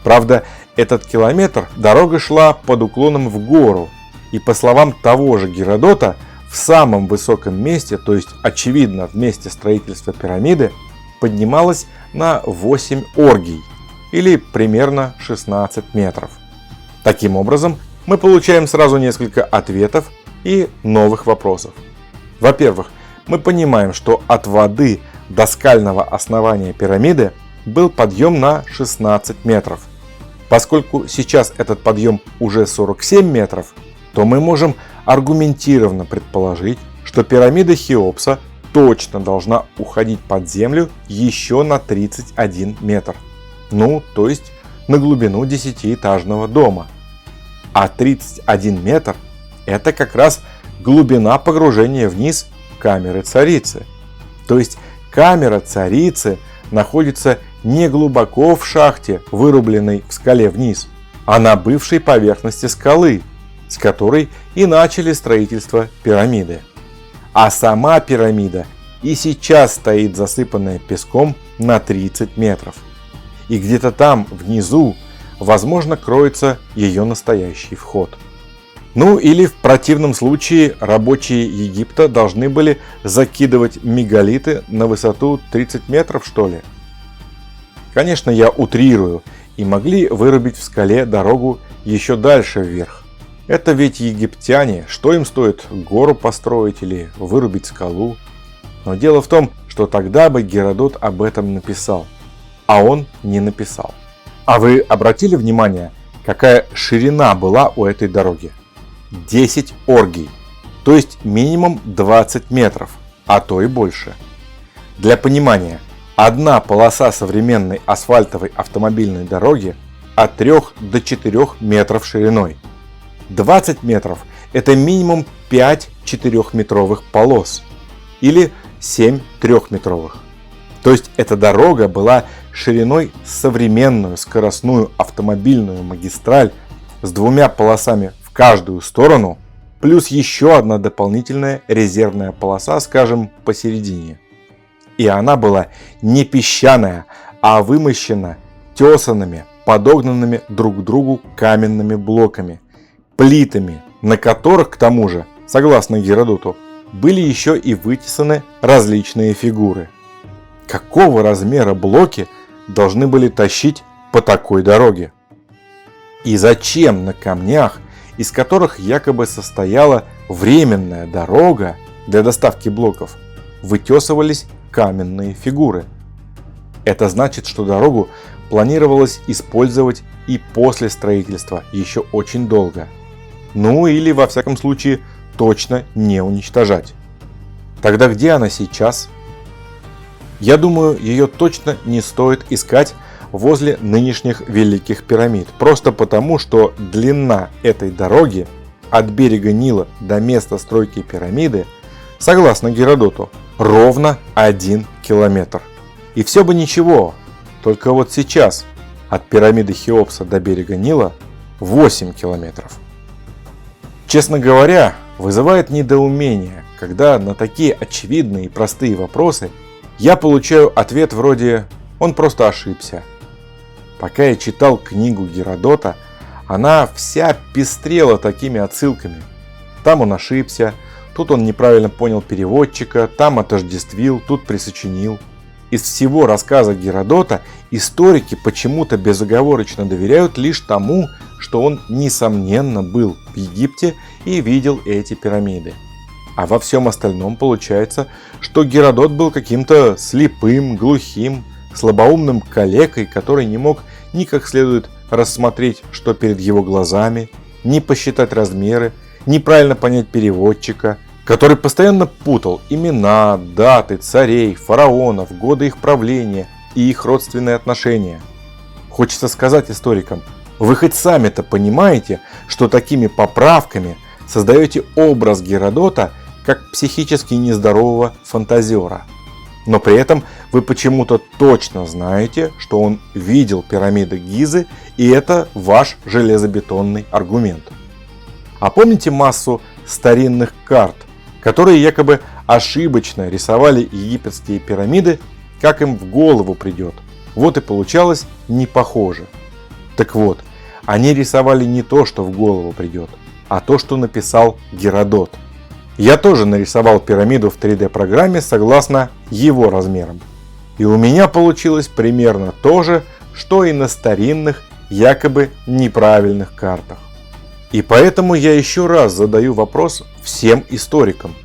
Правда, этот километр дорога шла под уклоном в гору, и по словам того же Геродота, в самом высоком месте, то есть очевидно в месте строительства пирамиды, поднималась на 8 оргий, или примерно 16 метров. Таким образом, мы получаем сразу несколько ответов и новых вопросов. Во-первых, мы понимаем, что от воды до скального основания пирамиды был подъем на 16 метров. Поскольку сейчас этот подъем уже 47 метров, то мы можем аргументированно предположить, что пирамида Хеопса точно должна уходить под землю еще на 31 метр. Ну, то есть на глубину 10-этажного дома. А 31 метр – это как раз глубина погружения вниз камеры царицы. То есть камера царицы находится не глубоко в шахте, вырубленной в скале вниз, а на бывшей поверхности скалы, с которой и начали строительство пирамиды. А сама пирамида и сейчас стоит засыпанная песком на 30 метров. И где-то там, внизу, возможно, кроется ее настоящий вход. Ну или в противном случае рабочие Египта должны были закидывать мегалиты на высоту 30 метров, что ли? Конечно, я утрирую, и могли вырубить в скале дорогу еще дальше вверх. Это ведь египтяне, что им стоит гору построить или вырубить скалу? Но дело в том, что тогда бы Геродот об этом написал, а он не написал. А вы обратили внимание, какая ширина была у этой дороги? 10 оргий, то есть минимум 20 метров, а то и больше. Для понимания, одна полоса современной асфальтовой автомобильной дороги от 3 до 4 метров шириной. 20 метров – это минимум 5 4-метровых полос или 7 3-метровых. То есть эта дорога была шириной современную скоростную автомобильную магистраль с 2 полосами в каждую сторону, плюс еще одна дополнительная резервная полоса, скажем, посередине. И она была не песчаная, а вымощена тесанными, подогнанными друг к другу каменными блоками, плитами, на которых, к тому же, согласно Геродоту, были еще и вытесаны различные фигуры. Какого размера блоки должны были тащить по такой дороге? И зачем на камнях из которых якобы состояла временная дорога для доставки блоков, вытесывались каменные фигуры. Это значит, что дорогу планировалось использовать и после строительства еще очень долго. Ну или во всяком случае точно не уничтожать. Тогда где она сейчас? Я думаю, ее точно не стоит искать возле нынешних Великих пирамид. Просто потому, что длина этой дороги от берега Нила до места стройки пирамиды, согласно Геродоту, ровно 1 километр. И все бы ничего, только вот сейчас от пирамиды Хеопса до берега Нила 8 километров. Честно говоря, вызывает недоумение, когда на такие очевидные и простые вопросы я получаю ответ вроде «он просто ошибся». Пока я читал книгу Геродота, она вся пестрела такими отсылками. Там он ошибся, тут он неправильно понял переводчика, там отождествил, тут присочинил. Из всего рассказа Геродота историки почему-то безоговорочно доверяют лишь тому, что он, несомненно, был в Египте и видел эти пирамиды. А во всем остальном получается, что Геродот был каким-то слепым, глухим, слабоумным калекой, который не мог ни как следует рассмотреть, что перед его глазами, ни посчитать размеры, ни правильно понять переводчика, который постоянно путал имена, даты, царей, фараонов, годы их правления и их родственные отношения. Хочется сказать историкам, вы хоть сами-то понимаете, что такими поправками создаете образ Геродота как психически нездорового фантазера. Но при этом вы почему-то точно знаете, что он видел пирамиды Гизы, и это ваш железобетонный аргумент. А помните массу старинных карт, которые якобы ошибочно рисовали египетские пирамиды, как им в голову придет? Вот и получалось не похоже. Так вот, они рисовали не то, что в голову придет, а то, что написал Геродот. Я тоже нарисовал пирамиду в 3D-программе согласно его размерам. И у меня получилось примерно то же, что и на старинных, якобы неправильных картах. И поэтому я еще раз задаю вопрос всем историкам.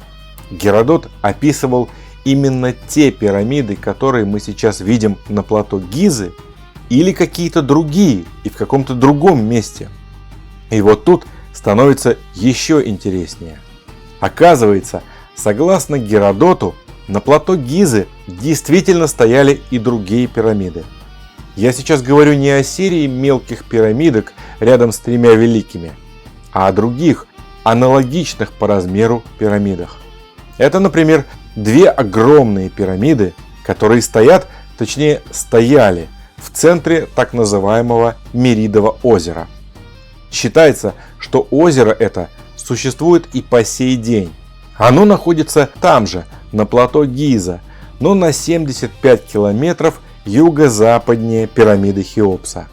Геродот описывал именно те пирамиды, которые мы сейчас видим на плато Гизы, или какие-то другие и в каком-то другом месте? И вот тут становится еще интереснее. Оказывается, согласно Геродоту, на плато Гизы действительно стояли и другие пирамиды. Я сейчас говорю не о серии мелких пирамидок рядом с 3 великими, а о других, аналогичных по размеру пирамидах. Это, например, 2 огромные пирамиды, которые стоят, точнее стояли, в центре так называемого Меридова озера. Считается, что озеро это существует и по сей день. Оно находится там же, на плато Гиза, но на 75 километров юго-западнее пирамиды Хеопса.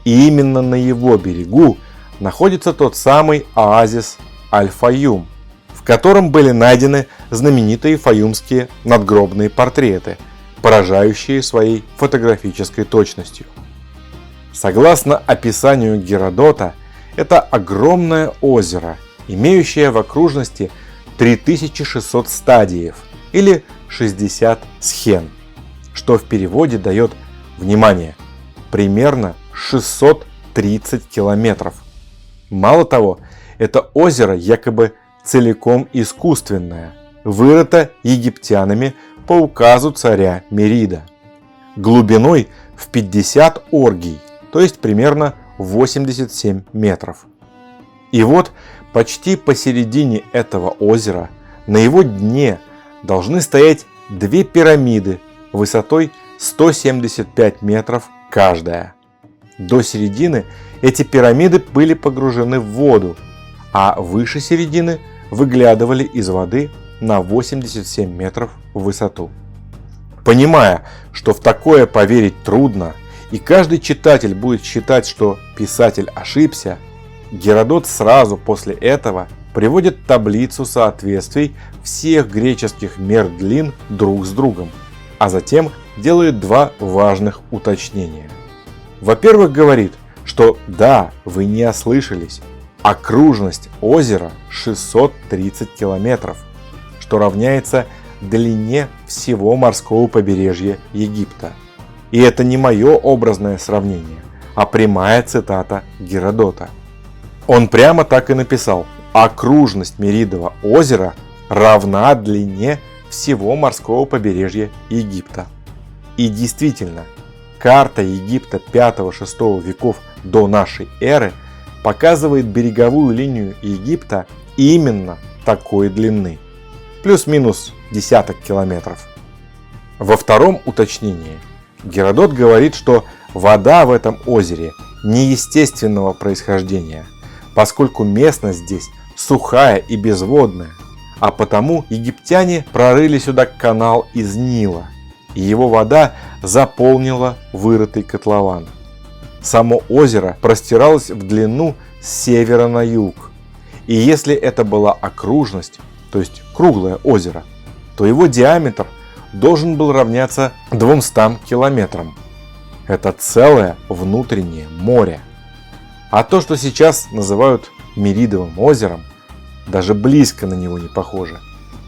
И именно на его берегу находится тот самый оазис Аль-Фаюм, в котором были найдены знаменитые фаюмские надгробные портреты, поражающие своей фотографической точностью. Согласно описанию Геродота, это огромное озеро, имеющее в окружности 3600 стадиев или 60 схен, что в переводе дает, внимание, примерно 630 километров. Мало того, это озеро якобы целиком искусственное, вырыто египтянами по указу царя Мерида, глубиной в 50 оргий, то есть примерно 87 метров. И вот почти посередине этого озера, на его дне, должны стоять 2 пирамиды высотой 175 метров каждая. До середины эти пирамиды были погружены в воду, а выше середины выглядывали из воды на 87 метров в высоту. Понимая, что в такое поверить трудно, и каждый читатель будет считать, что писатель ошибся, Геродот сразу после этого приводит таблицу соответствий всех греческих мер длин друг с другом, а затем делает 2 важных уточнения. Во-первых, говорит, что да, вы не ослышались, окружность озера 630 километров, что равняется длине всего морского побережья Египта. И это не мое образное сравнение, а прямая цитата Геродота. Он прямо так и написал: окружность Меридова озера равна длине всего морского побережья Египта. И действительно, карта Египта 5-6 веков до нашей эры показывает береговую линию Египта именно такой длины, плюс-минус десяток километров. Во втором уточнении Геродот говорит, что вода в этом озере неестественного происхождения, поскольку местность здесь сухая и безводная, а потому египтяне прорыли сюда канал из Нила, и его вода заполнила вырытый котлован. Само озеро простиралось в длину с севера на юг, и если это была окружность, то есть круглое озеро, то его диаметр должен был равняться 200 километрам. Это целое внутреннее море. А то, что сейчас называют Меридовым озером, даже близко на него не похоже.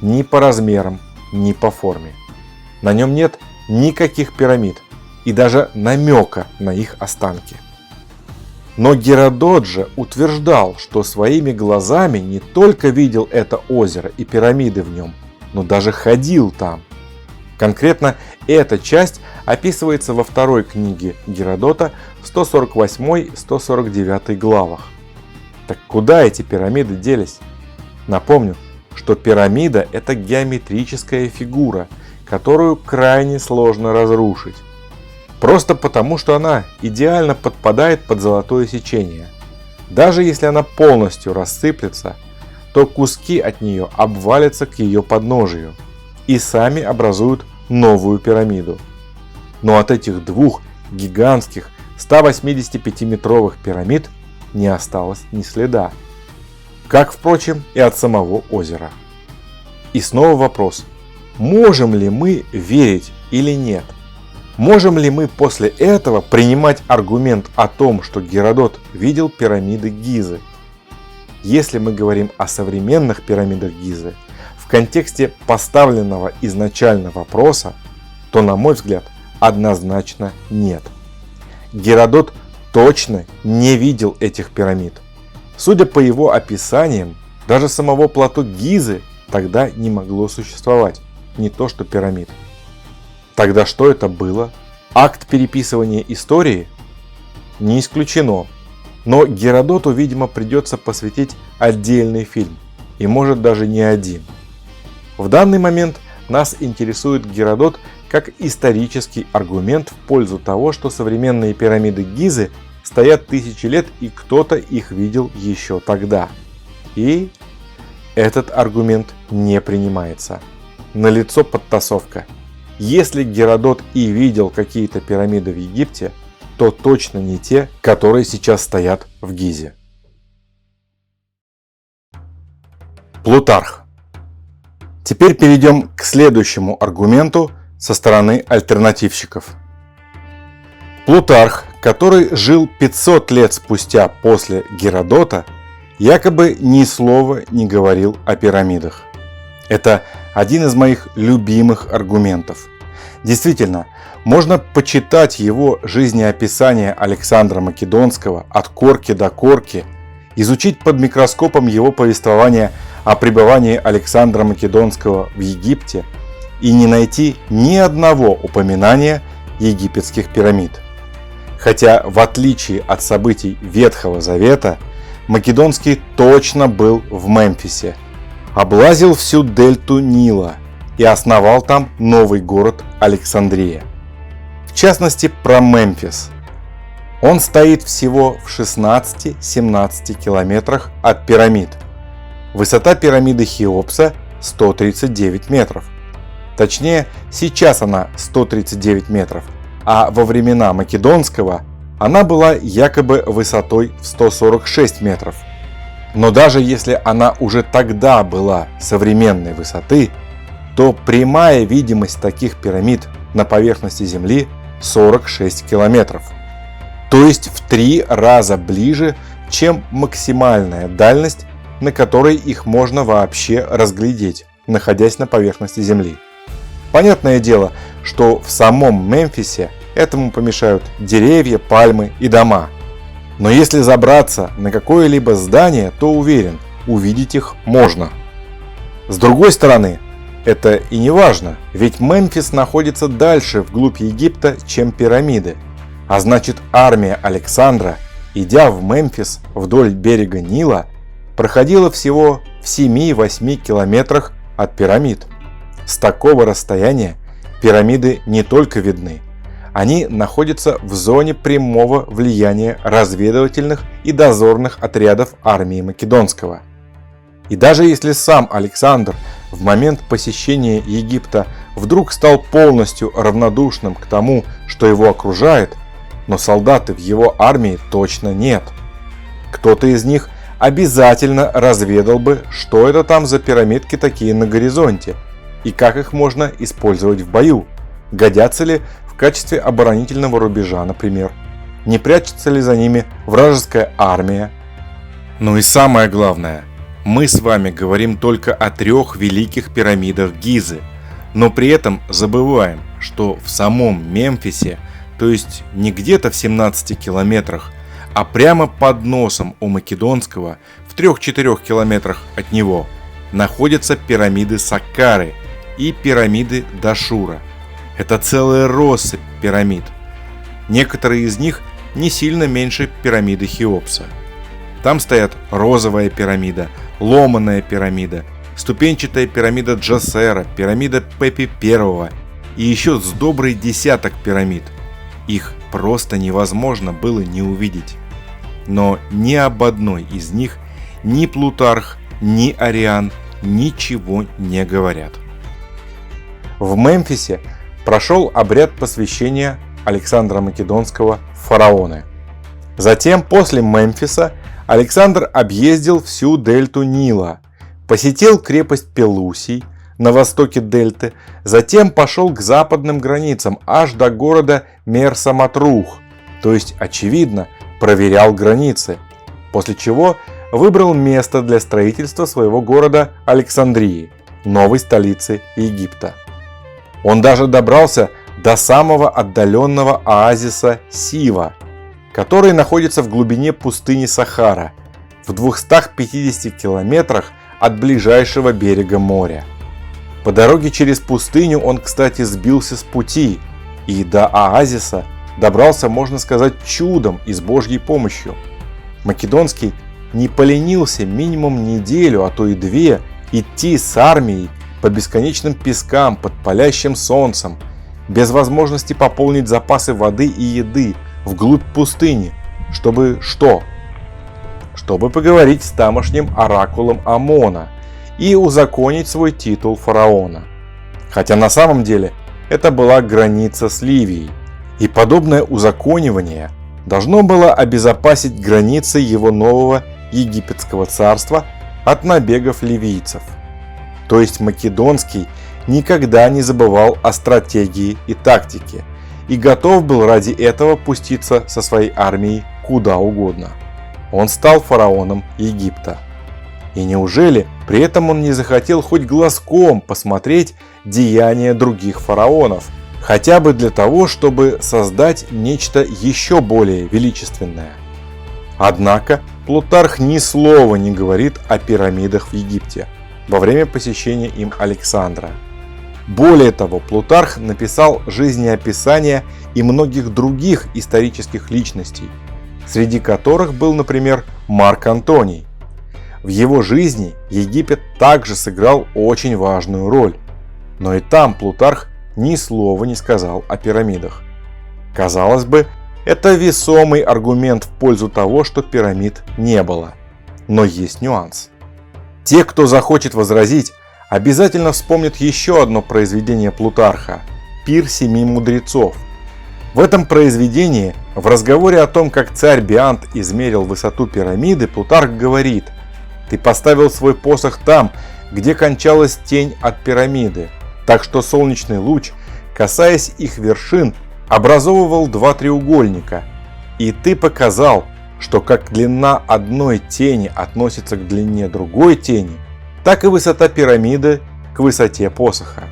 Ни по размерам, ни по форме. На нем нет никаких пирамид и даже намека на их останки. Но Геродот же утверждал, что своими глазами не только видел это озеро и пирамиды в нем, но даже ходил там. Конкретно эта часть описывается во второй книге Геродота в 148-149 главах. Так куда эти пирамиды делись? Напомню, что пирамида – это геометрическая фигура, которую крайне сложно разрушить. Просто потому, что она идеально подпадает под золотое сечение. Даже если она полностью рассыплется, то куски от нее обвалятся к ее подножию и сами образуют новую пирамиду. Но от этих двух гигантских 185-метровых пирамид не осталось ни следа. Как, впрочем, и от самого озера. И снова вопрос: можем ли мы верить или нет? Можем ли мы после этого принимать аргумент о том, что Геродот видел пирамиды Гизы? Если мы говорим о современных пирамидах Гизы в контексте поставленного изначально вопроса, то, на мой взгляд, однозначно нет. Геродот точно не видел этих пирамид. Судя по его описаниям, даже самого плато Гизы тогда не могло существовать, не то что пирамид. Тогда что это было? Акт переписывания истории? Не исключено. Но Геродоту, видимо, придется посвятить отдельный фильм, и может даже не один. В данный момент нас интересует Геродот как исторический аргумент в пользу того, что современные пирамиды Гизы стоят тысячи лет и кто-то их видел еще тогда. И этот аргумент не принимается. Налицо подтасовка. Если Геродот и видел какие-то пирамиды в Египте, то точно не те, которые сейчас стоят в Гизе. Плутарх. Теперь перейдем к следующему аргументу со стороны альтернативщиков. Плутарх, который жил 500 лет спустя после Геродота, якобы ни слова не говорил о пирамидах. Это один из моих любимых аргументов. Действительно, можно почитать его жизнеописание Александра Македонского от корки до корки, изучить под микроскопом его повествование о пребывании Александра Македонского в Египте и не найти ни одного упоминания египетских пирамид. Хотя, в отличие от событий Ветхого Завета, Македонский точно был в Мемфисе, облазил всю дельту Нила и основал там новый город Александрия. В частности, про Мемфис. Он стоит всего в 16-17 километрах от пирамид. Высота пирамиды Хеопса 139 метров. Точнее, сейчас она 139 метров, а во времена Македонского она была якобы высотой в 146 метров. Но даже если она уже тогда была современной высоты, то прямая видимость таких пирамид на поверхности Земли 46 километров. То есть в 3 раза ближе, чем максимальная дальность, на которой их можно вообще разглядеть, находясь на поверхности Земли. Понятное дело, что в самом Мемфисе этому помешают деревья, пальмы и дома. Но если забраться на какое-либо здание, то уверен, увидеть их можно. С другой стороны, это и не важно, ведь Мемфис находится дальше вглубь Египта, чем пирамиды. А значит, армия Александра, идя в Мемфис вдоль берега Нила, проходила всего в 7-8 километрах от пирамид. С такого расстояния пирамиды не только видны, они находятся в зоне прямого влияния разведывательных и дозорных отрядов армии Македонского. И даже если сам Александр в момент посещения Египта вдруг стал полностью равнодушным к тому, что его окружает, но солдаты в его армии точно нет. Кто-то из них обязательно разведал бы, что это там за пирамидки такие на горизонте, и как их можно использовать в бою, годятся ли в качестве оборонительного рубежа, например, не прячется ли за ними вражеская армия. Ну и самое главное, мы с вами говорим только о 3 великих пирамидах Гизы, но при этом забываем, что в самом Мемфисе, то есть не где-то в 17 километрах, а прямо под носом у Македонского, в 3-4 километрах от него, находятся пирамиды Саккары и пирамиды Дашура. Это целая россыпь пирамид. Некоторые из них не сильно меньше пирамиды Хеопса. Там стоят розовая пирамида, ломаная пирамида, ступенчатая пирамида Джосера, пирамида Пепи I и еще с добрый десяток пирамид. Их просто невозможно было не увидеть. Но ни об одной из них ни Плутарх, ни Ариан ничего не говорят. В Мемфисе прошел обряд посвящения Александра Македонского в фараоны. Затем, после Мемфиса, Александр объездил всю дельту Нила, посетил крепость Пелусий на востоке дельты, затем пошел к западным границам аж до города Мерса-Матрух, то есть, очевидно, проверял границы, после чего выбрал место для строительства своего города Александрии, новой столицы Египта. Он даже добрался до самого отдаленного оазиса Сива, который находится в глубине пустыни Сахара, в 250 километрах от ближайшего берега моря. По дороге через пустыню он, кстати, сбился с пути и до оазиса добрался, можно сказать, чудом и с Божьей помощью. Македонский не поленился минимум неделю, а то и 2 идти с армией по бесконечным пескам под палящим солнцем, без возможности пополнить запасы воды и еды вглубь пустыни, чтобы что? Чтобы поговорить с тамошним оракулом Амона и узаконить свой титул фараона. Хотя на самом деле это была граница с Ливией, и подобное узаконивание должно было обезопасить границы его нового египетского царства от набегов ливийцев. То есть Македонский никогда не забывал о стратегии и тактике и готов был ради этого пуститься со своей армией куда угодно. Он стал фараоном Египта. И неужели при этом он не захотел хоть глазком посмотреть деяния других фараонов, хотя бы для того, чтобы создать нечто еще более величественное? Однако Плутарх ни слова не говорит о пирамидах в Египте во время посещения им Александра. Более того, Плутарх написал жизнеописания и многих других исторических личностей, среди которых был, например, Марк Антоний. В его жизни Египет также сыграл очень важную роль, но и там Плутарх ни слова не сказал о пирамидах. Казалось бы, это весомый аргумент в пользу того, что пирамид не было. Но есть нюанс. Те, кто захочет возразить, обязательно вспомнят еще одно произведение Плутарха – «Пир семи мудрецов». В этом произведении, в разговоре о том, как царь Биант измерил высоту пирамиды, Плутарх говорит: «Ты поставил свой посох там, где кончалась тень от пирамиды, так что солнечный луч, касаясь их вершин, образовывал 2 треугольника. И ты показал, что как длина одной тени относится к длине другой тени, так и высота пирамиды к высоте посоха.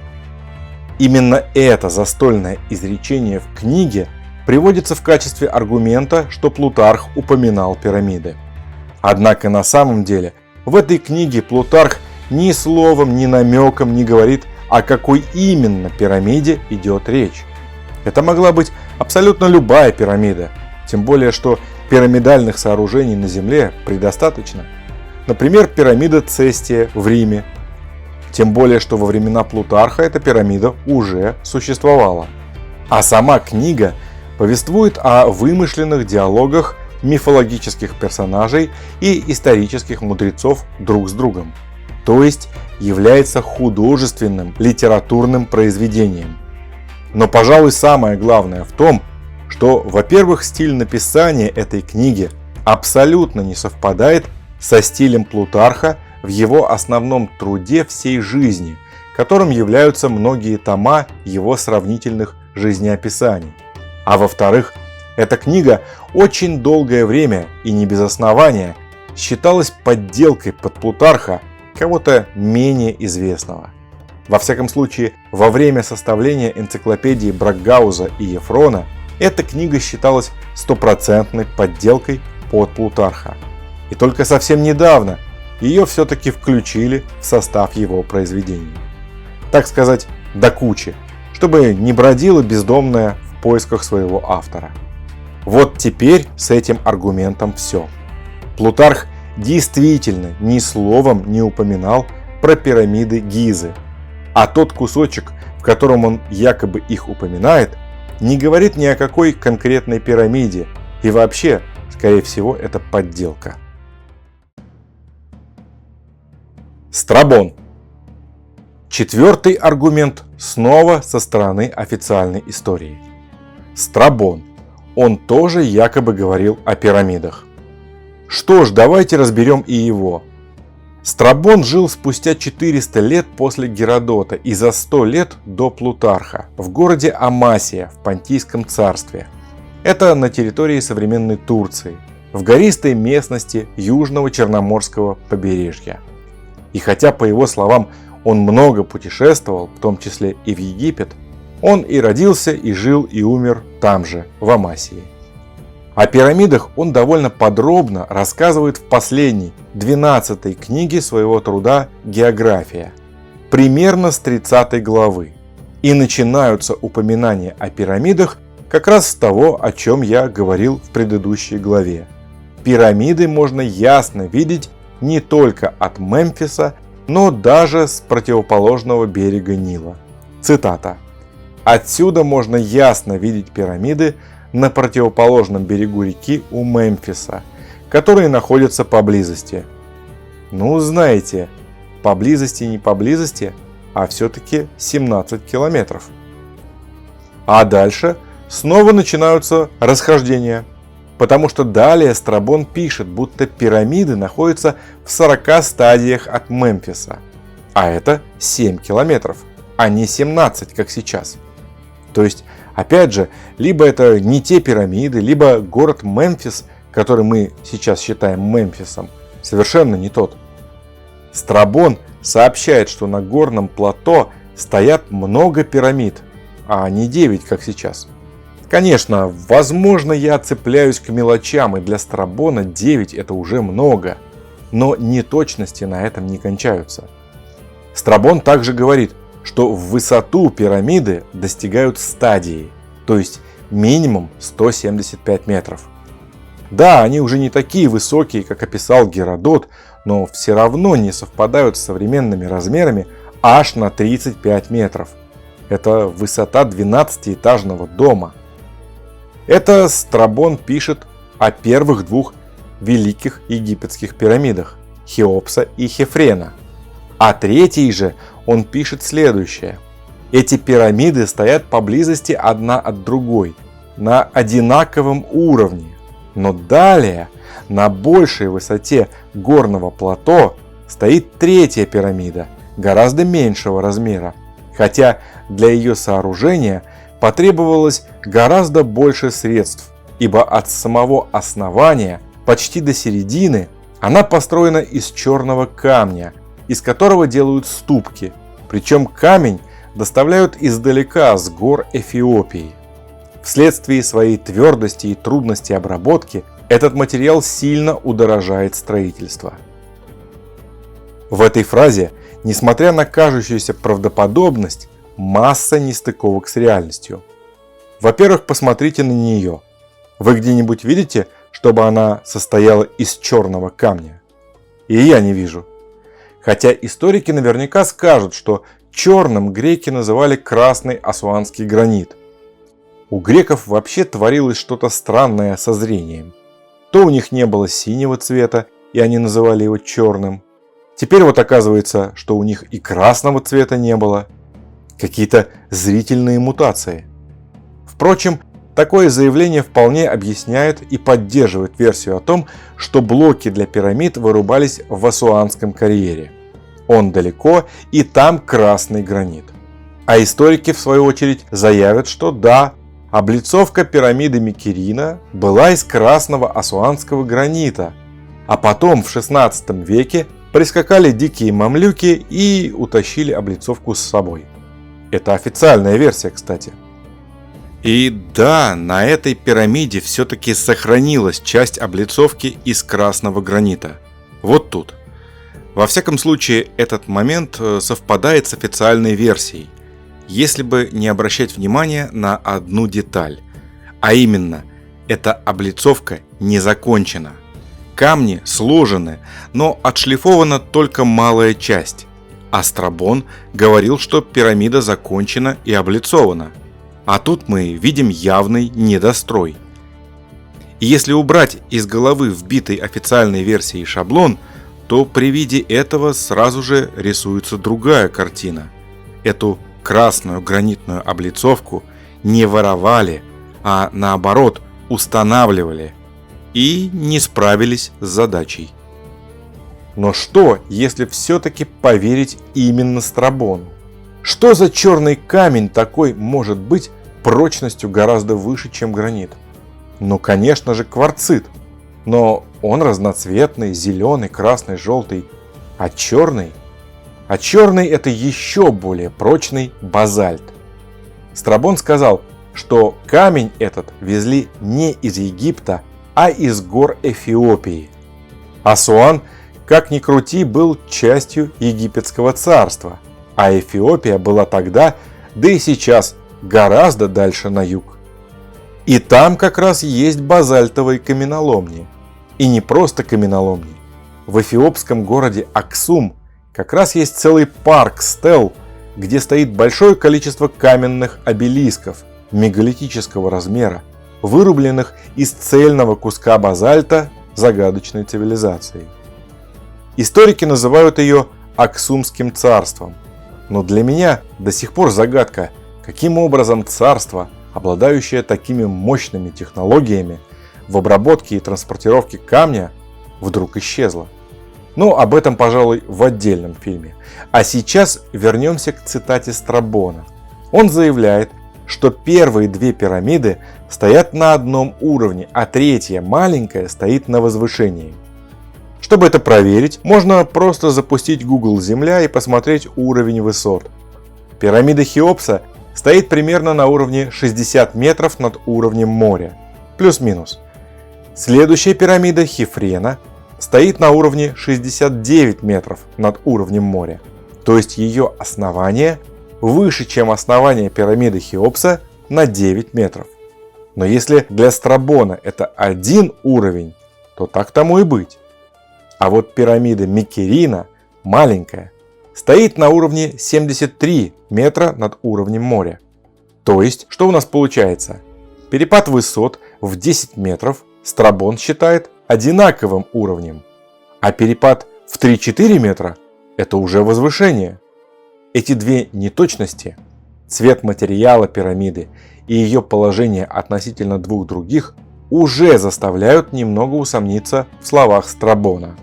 Именно это застольное изречение в книге приводится в качестве аргумента, что Плутарх упоминал пирамиды. Однако на самом деле в этой книге Плутарх ни словом, ни намеком не говорит, о какой именно пирамиде идет речь. Это могла быть абсолютно любая пирамида, тем более что пирамидальных сооружений на Земле предостаточно. Например, пирамида Цестия в Риме. Тем более, что во времена Плутарха эта пирамида уже существовала. А сама книга повествует о вымышленных диалогах мифологических персонажей и исторических мудрецов друг с другом. То есть является художественным литературным произведением. Но, пожалуй, самое главное в том, что, во-первых, стиль написания этой книги абсолютно не совпадает со стилем Плутарха в его основном труде всей жизни, которым являются многие тома его сравнительных жизнеописаний. А во-вторых, эта книга очень долгое время и не без основания считалась подделкой под Плутарха кого-то менее известного. Во всяком случае, во время составления энциклопедии Брагауза и Ефрона эта книга считалась стопроцентной подделкой под Плутарха. И только совсем недавно ее все-таки включили в состав его произведений. Так сказать, до кучи, чтобы не бродила бездомная в поисках своего автора. Вот теперь с этим аргументом все. Плутарх действительно ни словом не упоминал про пирамиды Гизы, а тот кусочек, в котором он якобы их упоминает, не говорит ни о какой конкретной пирамиде, и вообще, скорее всего, это подделка. Страбон. Четвертый аргумент снова со стороны официальной истории. Страбон. Он тоже якобы говорил о пирамидах. Что ж, давайте разберем и его. Страбон жил спустя 400 лет после Геродота и за 100 лет до Плутарха в городе Амасия в Понтийском царстве. Это на территории современной Турции, в гористой местности южного Черноморского побережья. И хотя, по его словам, он много путешествовал, в том числе и в Египет, он и родился, и жил, и умер там же, в Амасии. О пирамидах он довольно подробно рассказывает в последней, 12-й книге своего труда «География», примерно с 30 главы. И начинаются упоминания о пирамидах как раз с того, о чем я говорил в предыдущей главе. Пирамиды можно ясно видеть не только от Мемфиса, но даже с противоположного берега Нила. Цитата. «Отсюда можно ясно видеть пирамиды на противоположном берегу реки у Мемфиса, которые находятся поблизости». Ну, знаете, поблизости не поблизости, а все-таки 17 километров. А дальше снова начинаются расхождения, потому что далее Страбон пишет, будто пирамиды находятся в 40 стадиях от Мемфиса, а это 7 километров, а не 17, как сейчас. То есть, опять же, либо это не те пирамиды, либо город Мемфис, который мы сейчас считаем Мемфисом, совершенно не тот. Страбон сообщает, что на горном плато стоят много пирамид, а не 9, как сейчас. Конечно, возможно, я цепляюсь к мелочам, и для Страбона 9 это уже много, но неточности на этом не кончаются. Страбон также говорит, что в высоту пирамиды достигают стадии, то есть минимум 175 метров. Да, они уже не такие высокие, как описал Геродот, но все равно не совпадают с современными размерами аж на 35 метров. Это высота 12-этажного дома. Это Страбон пишет о первых двух великих египетских пирамидах – Хеопса и Хефрена. А третий же он пишет следующее. Эти пирамиды стоят поблизости одна от другой, на одинаковом уровне. Но далее, на большей высоте горного плато, стоит третья пирамида, гораздо меньшего размера, хотя для ее сооружения потребовалось гораздо больше средств, ибо от самого основания почти до середины она построена из черного камня, из которого делают ступки, причем камень доставляют издалека, с гор Эфиопии. Вследствие своей твердости и трудности обработки этот материал сильно удорожает строительство. В этой фразе, несмотря на кажущуюся правдоподобность, масса нестыковок с реальностью. Во-первых, посмотрите на нее. Вы где-нибудь видите, чтобы она состояла из черного камня? И я не вижу. Хотя историки наверняка скажут, что черным греки называли красный ассуанский гранит. У греков вообще творилось что-то странное со зрением. То у них не было синего цвета, и они называли его черным. Теперь вот оказывается, что у них и красного цвета не было. Какие-то зрительные мутации. Впрочем, такое заявление вполне объясняет и поддерживает версию о том, что блоки для пирамид вырубались в Ассуанском карьере. Он далеко, и там красный гранит. А историки, в свою очередь, заявят, что да, облицовка пирамиды Микерина была из красного ассуанского гранита, а потом в XVI веке прискакали дикие мамлюки и утащили облицовку с собой. Это официальная версия, кстати. И да, на этой пирамиде все-таки сохранилась часть облицовки из красного гранита. Вот тут. Во всяком случае, этот момент совпадает с официальной версией, если бы не обращать внимания на одну деталь. А именно, эта облицовка не закончена. Камни сложены, но отшлифована только малая часть. А Страбон говорил, что пирамида закончена и облицована. А тут мы видим явный недострой. И если убрать из головы вбитый официальной версией шаблон, то при виде этого сразу же рисуется другая картина. Эту красную гранитную облицовку не воровали, а наоборот устанавливали и не справились с задачей. Но что, если все-таки поверить именно Страбону? Что за черный камень такой может быть прочностью гораздо выше, чем гранит? Ну, конечно же, кварцит. Но он разноцветный, зеленый, красный, желтый. А черный? А черный – это еще более прочный базальт. Страбон сказал, что камень этот везли не из Египта, а из гор Эфиопии. Ассуан, как ни крути, был частью египетского царства, а Эфиопия была тогда, да и сейчас, гораздо дальше на юг. И там как раз есть базальтовые каменоломни. И не просто каменоломни. В эфиопском городе Аксум как раз есть целый парк стел, где стоит большое количество каменных обелисков мегалитического размера, вырубленных из цельного куска базальта загадочной цивилизации. Историки называют ее Аксумским царством. Но для меня до сих пор загадка, каким образом царство, обладающее такими мощными технологиями в обработке и транспортировке камня, вдруг исчезло. Но об этом, пожалуй, в отдельном фильме. А сейчас вернемся к цитате Страбона. Он заявляет, что первые две пирамиды стоят на одном уровне, а третья, маленькая, стоит на возвышении. Чтобы это проверить, можно просто запустить Google Земля и посмотреть уровень высот. Пирамида Хеопса стоит примерно на уровне 60 метров над уровнем моря, плюс-минус. Следующая пирамида Хефрена стоит на уровне 69 метров над уровнем моря, то есть ее основание выше, чем основание пирамиды Хеопса на 9 метров. Но если для Страбона это один уровень, то так тому и быть. А вот пирамида Микерина, маленькая, стоит на уровне 73 метра над уровнем моря. То есть, что у нас получается? Перепад высот в 10 метров Страбон считает одинаковым уровнем, а перепад в 3-4 метра – это уже возвышение. Эти две неточности, цвет материала пирамиды и ее положение относительно двух других, уже заставляют немного усомниться в словах Страбона.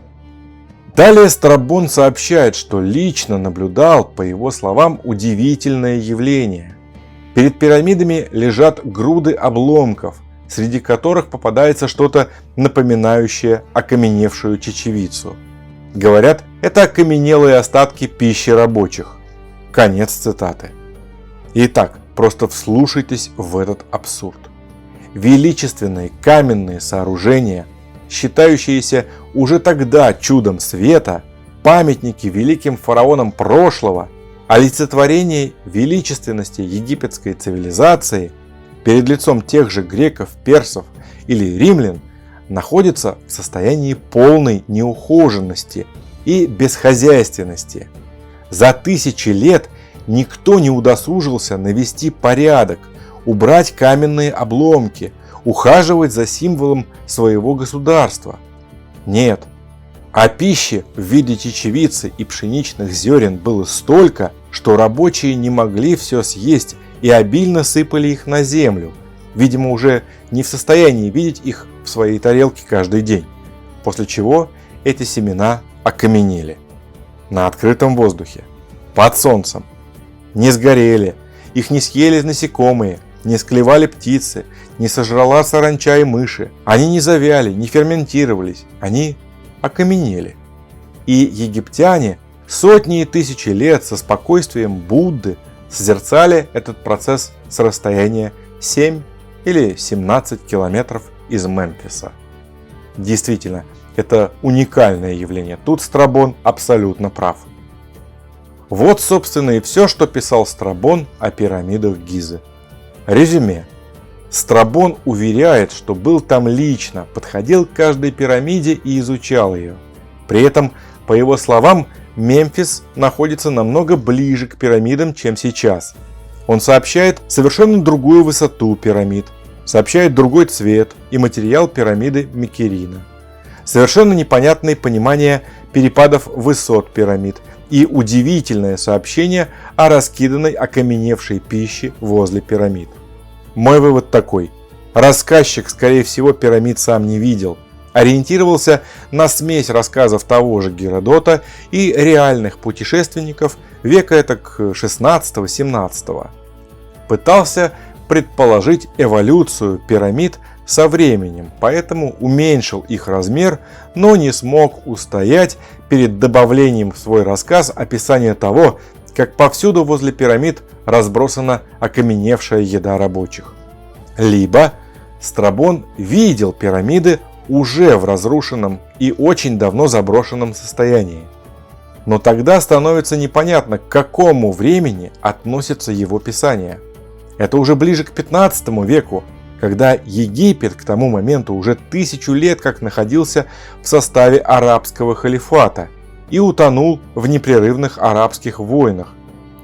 Далее Страбон сообщает, что лично наблюдал, по его словам, удивительное явление. Перед пирамидами лежат груды обломков, среди которых попадается что-то напоминающее окаменевшую чечевицу. Говорят, это окаменелые остатки пищи рабочих. Конец цитаты. Итак, просто вслушайтесь в этот абсурд. Величественные каменные сооружения, считающиеся уже тогда чудом света, памятники великим фараонам прошлого, олицетворение величественности египетской цивилизации перед лицом тех же греков, персов или римлян находятся в состоянии полной неухоженности и бесхозяйственности. За тысячи лет никто не удосужился навести порядок, убрать каменные обломки, ухаживать за символом своего государства. Нет. А пищи в виде чечевицы и пшеничных зерен было столько, что рабочие не могли все съесть и обильно сыпали их на землю, видимо, уже не в состоянии видеть их в своей тарелке каждый день, после чего эти семена окаменели. На открытом воздухе, под солнцем. Не сгорели, их не съели насекомые, не склевали птицы, не сожрала саранча и мыши. Они не завяли, не ферментировались, они окаменели. И египтяне сотни и тысячи лет со спокойствием Будды созерцали этот процесс с расстояния 7 или 17 километров из Мемфиса. Действительно, это уникальное явление. Тут Страбон абсолютно прав. Вот, собственно, и все, что писал Страбон о пирамидах Гизы. Резюме. Страбон уверяет, что был там лично, подходил к каждой пирамиде и изучал ее. При этом, по его словам, Мемфис находится намного ближе к пирамидам, чем сейчас. Он сообщает совершенно другую высоту пирамид, сообщает другой цвет и материал пирамиды Микерина. Совершенно непонятное понимание перепадов высот пирамид и удивительное сообщение о раскиданной окаменевшей пище возле пирамид. Мой вывод такой. Рассказчик, скорее всего, пирамид сам не видел. Ориентировался на смесь рассказов того же Геродота и реальных путешественников века этак 16-17. Пытался предположить эволюцию пирамид со временем, поэтому уменьшил их размер, но не смог устоять перед добавлением в свой рассказ описания того, как повсюду возле пирамид разбросана окаменевшая еда рабочих. Либо Страбон видел пирамиды уже в разрушенном и очень давно заброшенном состоянии. Но тогда становится непонятно, к какому времени относится его писание. Это уже ближе к 15 веку, когда Египет к тому моменту уже 1000 лет как находился в составе арабского халифата и утонул в непрерывных арабских войнах,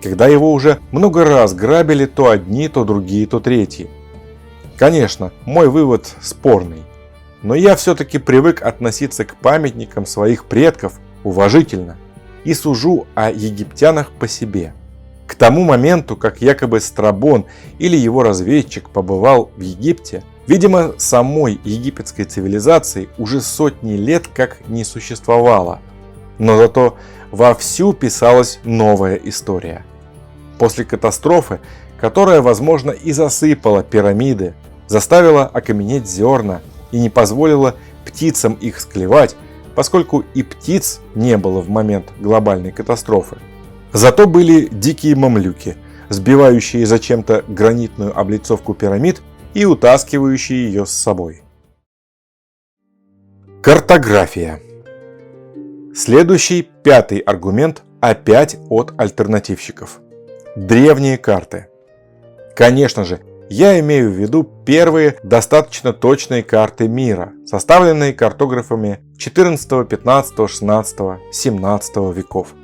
когда его уже много раз грабили то одни, то другие, то третьи. Конечно, мой вывод спорный, но я все-таки привык относиться к памятникам своих предков уважительно и сужу о египтянах по себе. К тому моменту, как якобы Страбон или его разведчик побывал в Египте, видимо, самой египетской цивилизации уже сотни лет как не существовало. Но зато вовсю писалась новая история. После катастрофы, которая, возможно, и засыпала пирамиды, заставила окаменеть зерна и не позволила птицам их склевать, поскольку и птиц не было в момент глобальной катастрофы. Зато были дикие мамлюки, сбивающие зачем-то гранитную облицовку пирамид и утаскивающие ее с собой. Картография. Следующий, пятый аргумент опять от альтернативщиков. Древние карты. Конечно же, я имею в виду первые достаточно точные карты мира, составленные картографами 14, 15, 16, 17 веков.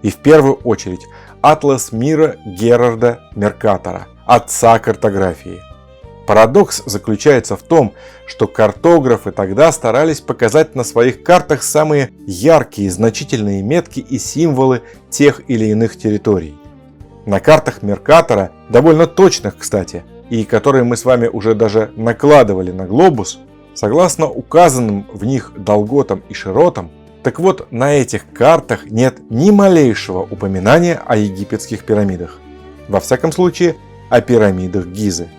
И в первую очередь атлас мира Герарда Меркатора, отца картографии. Парадокс заключается в том, что картографы тогда старались показать на своих картах самые яркие, значительные метки и символы тех или иных территорий. На картах Меркатора, довольно точных, кстати, и которые мы с вами уже даже накладывали на глобус, согласно указанным в них долготам и широтам, так вот, на этих картах нет ни малейшего упоминания о египетских пирамидах. Во всяком случае, о пирамидах Гизы.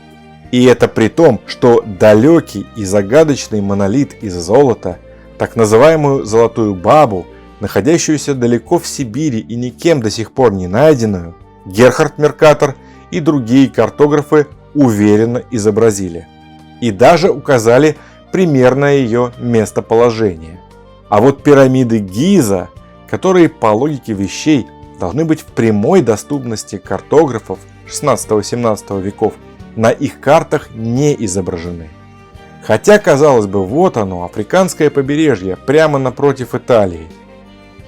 И это при том, что далекий и загадочный монолит из золота, так называемую «золотую бабу», находящуюся далеко в Сибири и никем до сих пор не найденную, Герхард Меркатор и другие картографы уверенно изобразили. И даже указали примерное ее местоположение. А вот пирамиды Гиза, которые по логике вещей должны быть в прямой доступности картографов 16-17 веков, на их картах не изображены. Хотя, казалось бы, вот оно, африканское побережье, прямо напротив Италии.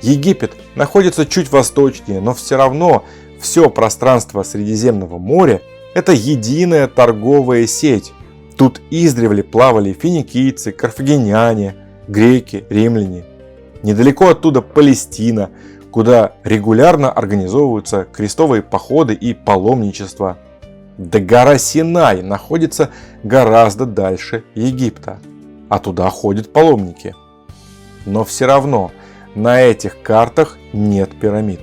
Египет находится чуть восточнее, но все равно все пространство Средиземного моря – это единая торговая сеть. Тут издревле плавали финикийцы, карфагеняне, греки, римляне. Недалеко оттуда Палестина, куда регулярно организовываются крестовые походы и паломничество. Да гора Синай находится гораздо дальше Египта, а туда ходят паломники. Но все равно на этих картах нет пирамид.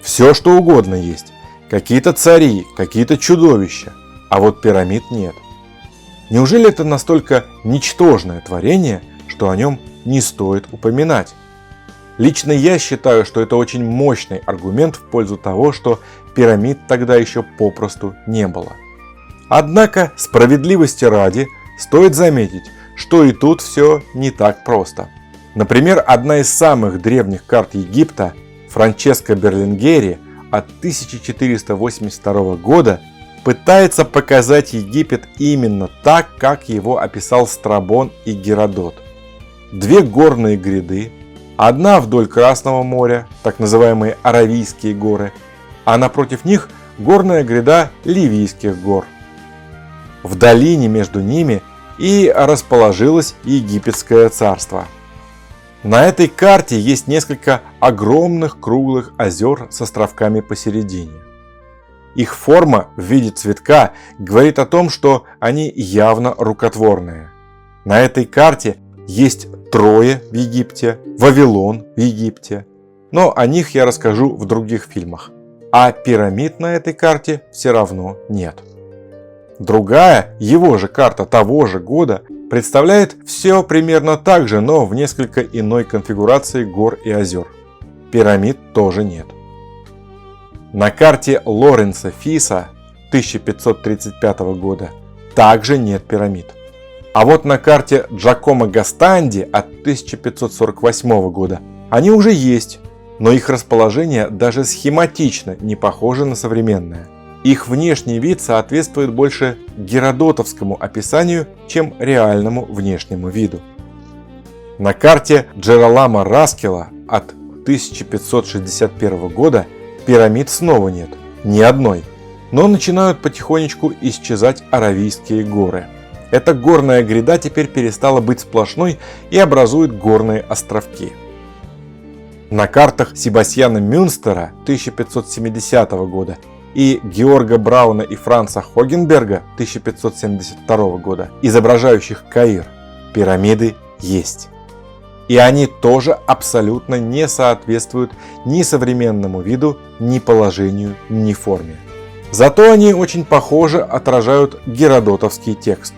Все что угодно есть, какие-то цари, какие-то чудовища, а вот пирамид нет. Неужели это настолько ничтожное творение, что о нем не стоит упоминать? Лично я считаю, что это очень мощный аргумент в пользу того, что пирамид тогда еще попросту не было. Однако, справедливости ради, стоит заметить, что и тут все не так просто. Например, одна из самых древних карт Египта, Франческо Берлингери от 1482 года, пытается показать Египет именно так, как его описал Страбон и Геродот. Две горные гряды, одна вдоль Красного моря, так называемые Аравийские горы, а напротив них горная гряда Ливийских гор. В долине между ними и расположилось Египетское царство. На этой карте есть несколько огромных круглых озер с островками посередине. Их форма в виде цветка говорит о том, что они явно рукотворные. На этой карте есть Троя в Египте, Вавилон в Египте, но о них я расскажу в других фильмах. А пирамид на этой карте все равно нет. Другая, его же карта того же года, представляет все примерно так же, но в несколько иной конфигурации гор и озер. Пирамид тоже нет. На карте Лоренцо Фиса 1535 года также нет пирамид. А вот на карте Джакомо Гастальди от 1548 года они уже есть, но их расположение даже схематично не похоже на современное. Их внешний вид соответствует больше геродотовскому описанию, чем реальному внешнему виду. На карте Джеролама Раскела от 1561 года пирамид снова нет, ни одной, но начинают потихонечку исчезать Аравийские горы. Эта горная гряда теперь перестала быть сплошной и образует горные островки. На картах Себастьяна Мюнстера 1570 года и Георга Брауна и Франца Хогенберга 1572 года, изображающих Каир, пирамиды есть. И они тоже абсолютно не соответствуют ни современному виду, ни положению, ни форме. Зато они очень похоже отражают геродотовский текст.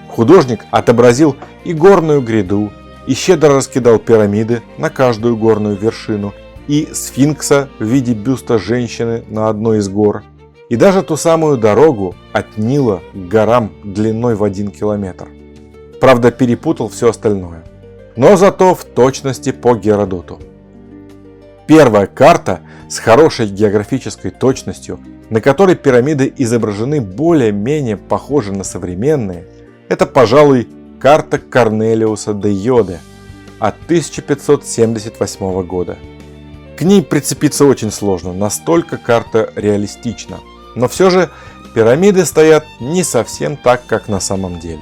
Художник отобразил и горную гряду, и щедро раскидал пирамиды на каждую горную вершину, и сфинкса в виде бюста женщины на одной из гор, и даже ту самую дорогу от Нила к горам длиной в 1 километр. Правда, перепутал все остальное, но зато в точности по Геродоту. Первая карта с хорошей географической точностью, на которой пирамиды изображены более-менее похожи на современные, это, пожалуй, карта Корнелиуса де Йоде от 1578 года. К ней прицепиться очень сложно, настолько карта реалистична. Но все же пирамиды стоят не совсем так, как на самом деле.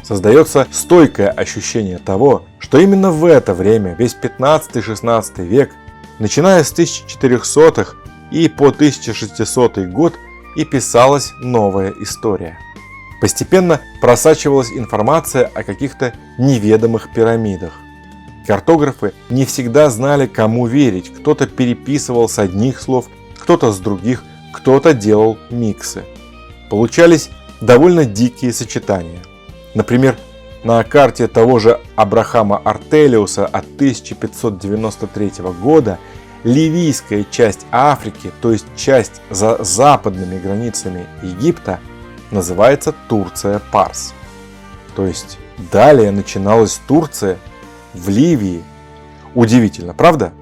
Создается стойкое ощущение того, что именно в это время, весь 15-16 век, начиная с 1400-х и по 1600 год, и писалась новая история. Постепенно просачивалась информация о каких-то неведомых пирамидах. Картографы не всегда знали, кому верить. Кто-то переписывал с одних слов, кто-то с других, кто-то делал миксы. получались довольно дикие сочетания. Например, на карте того же Абрахама Артелиуса от 1593 года ливийская часть Африки, то есть часть за западными границами Египта, называется Турция Парс. То есть далее начиналась Турция в Ливии. Удивительно, правда?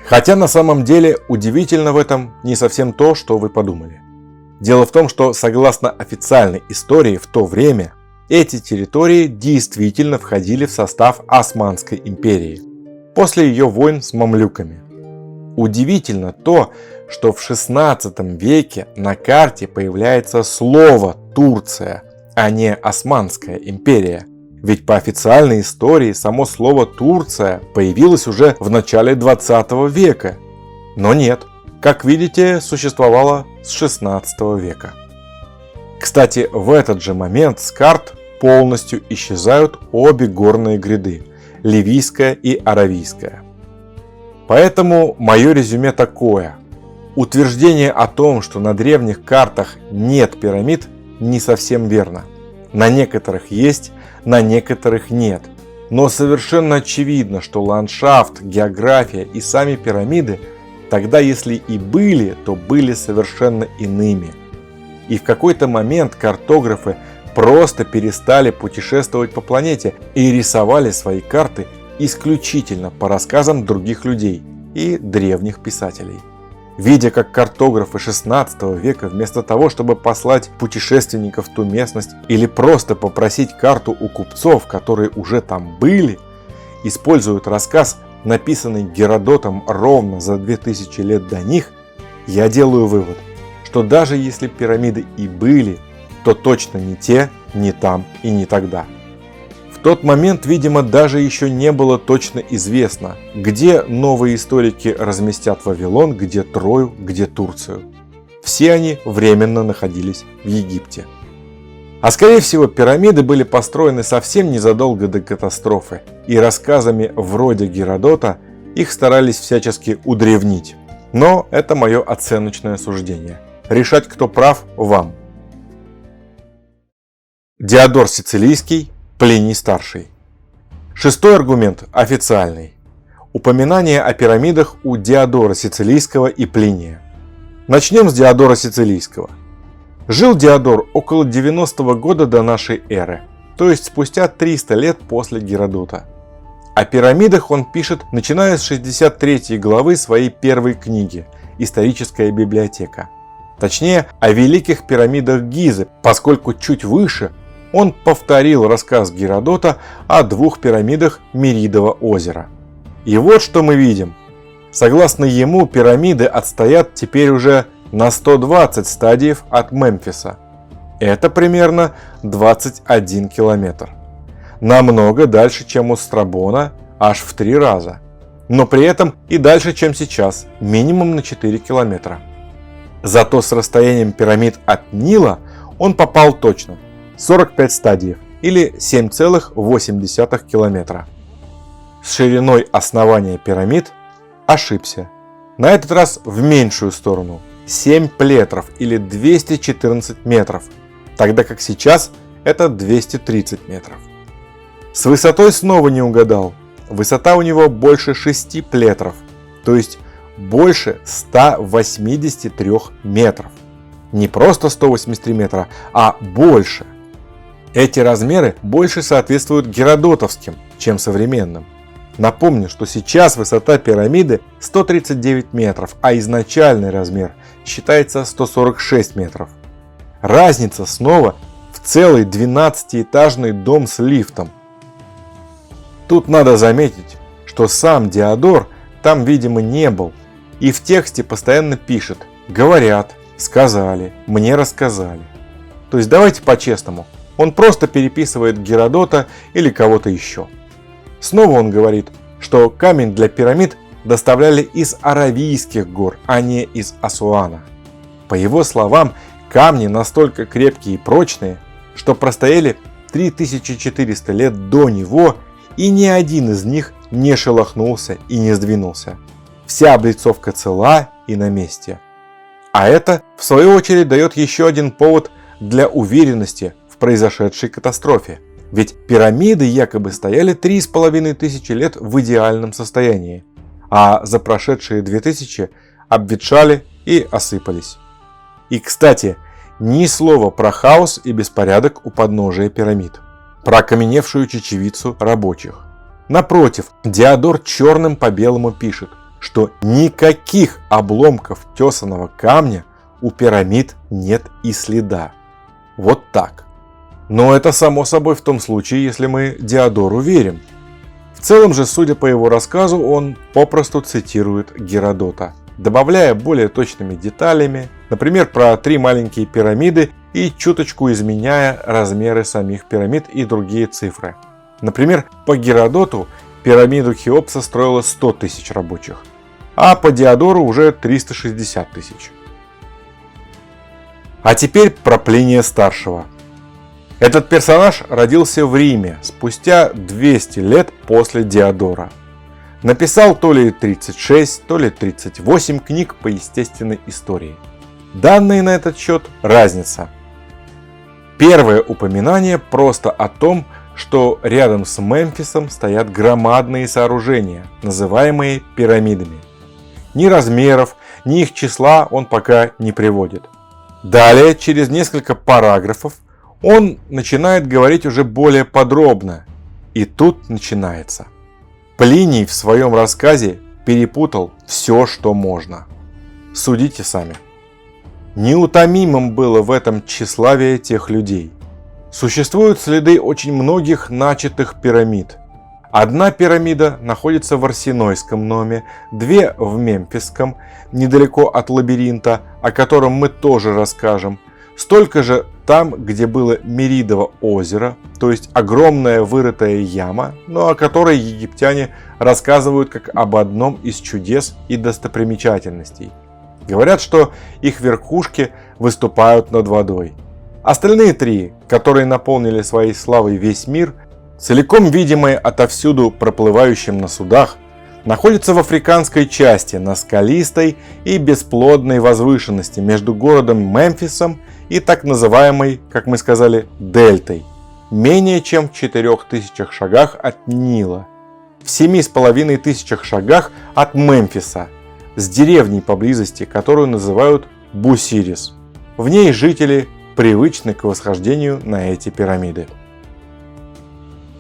Хотя на самом деле удивительно в этом не совсем то, что вы подумали. Дело в том, что согласно официальной истории в то время эти территории действительно входили в состав Османской империи после ее войн с мамлюками. Удивительно то, что в XVI веке на карте появляется слово «Турция», а не Османская империя. Ведь по официальной истории само слово «Турция» появилось уже в начале 20 века. Но нет, как видите, существовало с 16 века. Кстати, в этот же момент с карт полностью исчезают обе горные гряды – Ливийская и Аравийская. Поэтому мое резюме такое. Утверждение о том, что на древних картах нет пирамид, не совсем верно. На некоторых есть, на некоторых нет. Но совершенно очевидно, что ландшафт, география и сами пирамиды тогда, если и были, то были совершенно иными. И в какой-то момент картографы просто перестали путешествовать по планете и рисовали свои карты исключительно по рассказам других людей и древних писателей. Видя, как картографы 16 века вместо того, чтобы послать путешественников в ту местность или просто попросить карту у купцов, которые уже там были, используют рассказ, написанный Геродотом ровно за 2000 лет до них, я делаю вывод, что даже если пирамиды и были, то точно не те, не там и не тогда. В тот момент, видимо, даже еще не было точно известно, где новые историки разместят Вавилон, где Трою, где Турцию. Все они временно находились в Египте. А скорее всего, пирамиды были построены совсем незадолго до катастрофы, и рассказами вроде Геродота их старались всячески удревнить. Но это мое оценочное суждение. Решать, кто прав, вам. Диодор Сицилийский, Плиний Старший. Шестой аргумент официальный. Упоминание о пирамидах у Диодора Сицилийского и Плиния. Начнем с Диодора Сицилийского. Жил Диодор около 90 года до нашей эры, то есть спустя 300 лет после Геродота. О пирамидах он пишет, начиная с 63 главы своей первой книги «Историческая библиотека». Точнее, о великих пирамидах Гизы, поскольку чуть выше он повторил рассказ Геродота о двух пирамидах Меридова озера. И вот что мы видим. Согласно ему, пирамиды отстоят теперь уже на 120 стадиев от Мемфиса. Это примерно 21 километр. Намного дальше, чем у Страбона, аж в 3 раза. Но при этом и дальше, чем сейчас, минимум на 4 километра. Зато с расстоянием пирамид от Нила он попал точно. 45 стадиев или 7,8 километра. С шириной основания пирамид ошибся. На этот раз в меньшую сторону. 7 плетров или 214 метров, тогда как сейчас это 230 метров. С высотой снова не угадал. Высота у него больше 6 плетров, то есть больше 183 метров. Не просто 183 метра, а больше. Эти размеры больше соответствуют геродотовским, чем современным. Напомню, что сейчас высота пирамиды 139 метров, а изначальный размер считается 146 метров. Разница снова в целый 12-этажный дом с лифтом. Тут надо заметить, что сам Диодор там, видимо, не был, и в тексте постоянно пишет «говорят», «сказали», «мне рассказали». То есть давайте по-честному, он просто переписывает Геродота или кого-то еще. Снова он говорит, что камень для пирамид доставляли из Аравийских гор, а не из Асуана. По его словам, камни настолько крепкие и прочные, что простояли 3400 лет до него, и ни один из них не шелохнулся и не сдвинулся. Вся облицовка цела и на месте. А это, в свою очередь, дает еще один повод для уверенности в произошедшей катастрофе. Ведь пирамиды якобы стояли 3500 лет в идеальном состоянии, а за прошедшие 2000 обветшали и осыпались. И, кстати, ни слова про хаос и беспорядок у подножия пирамид, про окаменевшую чечевицу рабочих. Напротив, Диодор черным по белому пишет, что никаких обломков тесаного камня у пирамид нет и следа. Вот так. Но это само собой в том случае, если мы Диодору верим. В целом же, судя по его рассказу, он попросту цитирует Геродота, добавляя более точными деталями, например, про 3 маленькие пирамиды и чуточку изменяя размеры самих пирамид и другие цифры. Например, по Геродоту пирамиду Хеопса строило 100 тысяч рабочих, а по Диодору уже 360 тысяч. А теперь про Плиния Старшего. Этот персонаж родился в Риме спустя 200 лет после Диодора. Написал то ли 36, то ли 38 книг по естественной истории. Данные на этот счет – разница. Первое упоминание просто о том, что рядом с Мемфисом стоят громадные сооружения, называемые пирамидами. Ни размеров, ни их числа он пока не приводит. Далее, через несколько параграфов, он начинает говорить уже более подробно. И тут начинается. Плиний в своем рассказе перепутал все, что можно. Судите сами. Неутомимым было в этом тщеславие тех людей. Существуют следы очень многих начатых пирамид. Одна пирамида находится в Арсенойском Номе, 2 в Мемфисском, недалеко от лабиринта, о котором мы тоже расскажем. Столько же там, где было Меридово озеро, то есть огромная вырытая яма, но о которой египтяне рассказывают как об одном из чудес и достопримечательностей. Говорят, что их верхушки выступают над водой. Остальные 3, которые наполнили своей славой весь мир, целиком видимые отовсюду проплывающим на судах, находятся в африканской части на скалистой и бесплодной возвышенности между городом Мемфисом и так называемой, как мы сказали, дельтой, менее чем в 4000 шагах от Нила, в 7500 шагах от Мемфиса, с деревней поблизости, которую называют Бусирис. В ней жители привычны к восхождению на эти пирамиды.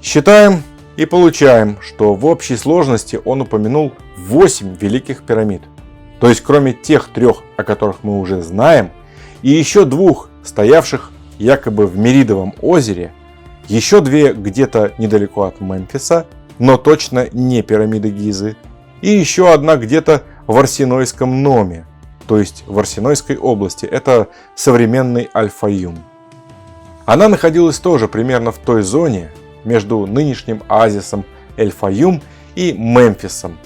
Считаем и получаем, что в общей сложности он упомянул 8 великих пирамид. То есть кроме тех 3, о которых мы уже знаем, и еще 2, стоявших якобы в Меридовом озере, еще 2 где-то недалеко от Мемфиса, но точно не пирамиды Гизы, и еще 1 где-то в Арсенойском Номе, то есть в Арсенойской области, это современный Аль-Фаюм. Она находилась тоже примерно в той зоне, между нынешним оазисом Эль-Фаюм и Мемфисом.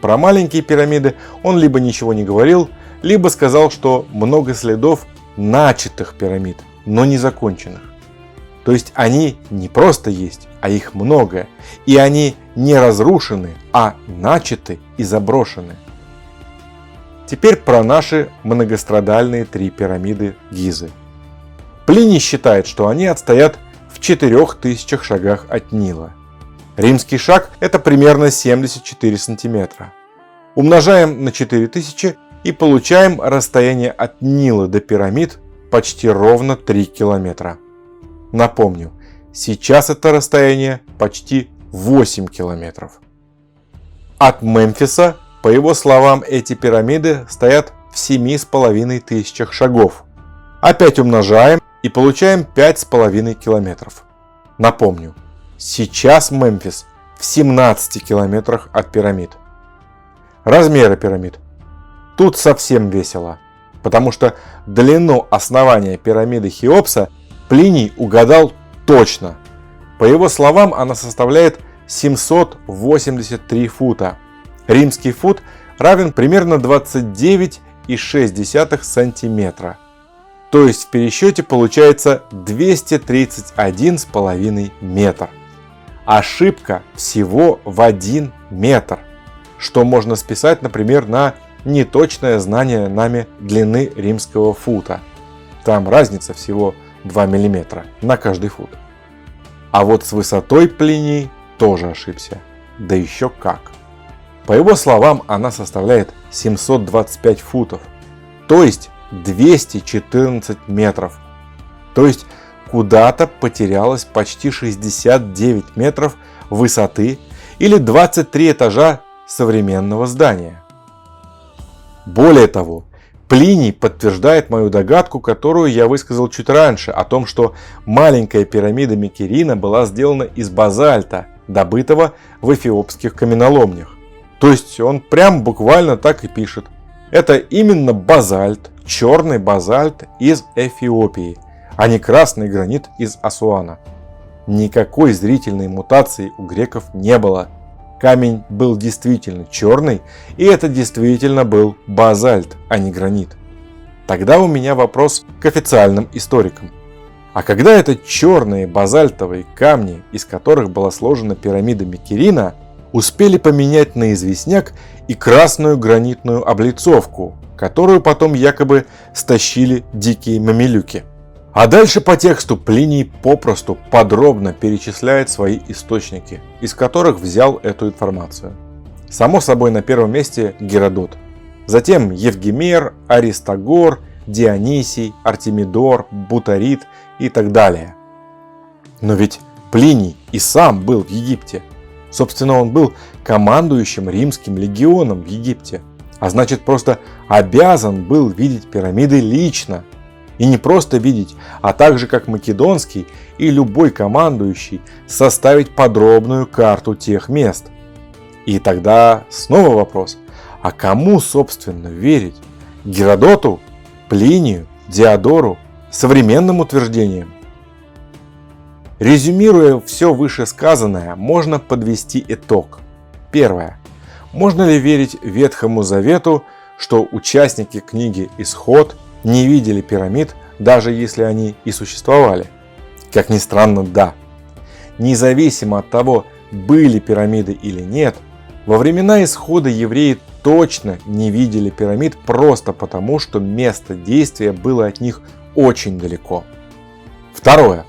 Про маленькие пирамиды он либо ничего не говорил, либо сказал, что много следов начатых пирамид, но не законченных. То есть они не просто есть, а их много, и они не разрушены, а начаты и заброшены. Теперь про наши многострадальные 3 пирамиды Гизы. Плиний считает, что они отстоят в 4000 шагах от Нила. Римский шаг – это примерно 74 сантиметра. Умножаем на 4000 и получаем расстояние от Нила до пирамид почти ровно 3 километра. Напомню, сейчас это расстояние почти 8 километров. От Мемфиса, по его словам, эти пирамиды стоят в 7500 шагов. Опять умножаем и получаем 5,5 километров. Напомню, сейчас Мемфис в 17 километрах от пирамид. Размеры пирамид. Тут совсем весело, потому что длину основания пирамиды Хеопса Плиний угадал точно. По его словам, она составляет 783 фута. Римский фут равен примерно 29,6 сантиметра. То есть в пересчете получается 231,5 метр. Ошибка всего в 1 метр, что можно списать, например, на неточное знание нами длины римского фута. Там разница всего 2 мм на каждый фут. А вот с высотой Плиний тоже ошибся. Да еще как. По его словам, она составляет 725 футов, то есть 214 метров. То есть куда-то потерялось почти 69 метров высоты или 23 этажа современного здания. Более того, Плиний подтверждает мою догадку, которую я высказал чуть раньше, о том, что маленькая пирамида Микерина была сделана из базальта, добытого в эфиопских каменоломнях. То есть он прям буквально так и пишет. Это именно базальт, черный базальт из Эфиопии, а не красный гранит из Асуана. Никакой зрительной мутации у греков не было. Камень был действительно черный, и это действительно был базальт, а не гранит. Тогда у меня вопрос к официальным историкам. А когда это черные базальтовые камни, из которых была сложена пирамида Микерина, успели поменять на известняк и красную гранитную облицовку, которую потом якобы стащили дикие мамилюки? А дальше по тексту Плиний попросту подробно перечисляет свои источники, из которых взял эту информацию. Само собой, на первом месте Геродот. Затем Евгемер, Аристагор, Дионисий, Артемидор, Бутарит и так далее. Но ведь Плиний и сам был в Египте. Собственно, он был командующим римским легионом в Египте, а значит, просто обязан был видеть пирамиды лично. И не просто видеть, а также как Македонский и любой командующий составить подробную карту тех мест. И тогда снова вопрос, а кому, собственно, верить? Геродоту, Плинию, Диодору, современным утверждениям? Резюмируя все вышесказанное, можно подвести итог. Первое. Можно ли верить Ветхому Завету, что участники книги «Исход» не видели пирамид, даже если они и существовали? Как ни странно, да. Независимо от того, были пирамиды или нет, во времена Исхода евреи точно не видели пирамид просто потому, что место действия было от них очень далеко. Второе.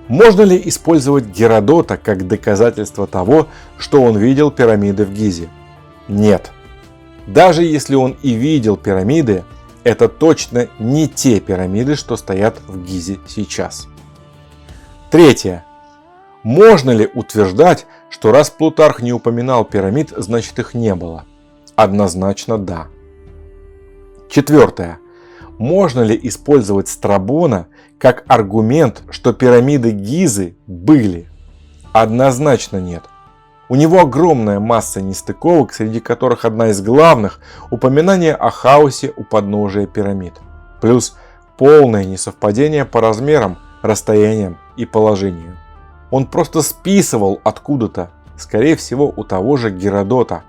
Можно ли использовать Геродота как доказательство того, что он видел пирамиды в Гизе? Нет. Даже если он и видел пирамиды, это точно не те пирамиды, что стоят в Гизе сейчас. Третье. Можно ли утверждать, что раз Плутарх не упоминал пирамид, значит их не было? Однозначно да. Четвертое. Можно ли использовать Страбона как аргумент, что пирамиды Гизы были? Однозначно нет. У него огромная масса нестыковок, среди которых одна из главных – упоминание о хаосе у подножия пирамид. Плюс полное несовпадение по размерам, расстояниям и положению. Он просто списывал откуда-то, скорее всего у того же Геродота.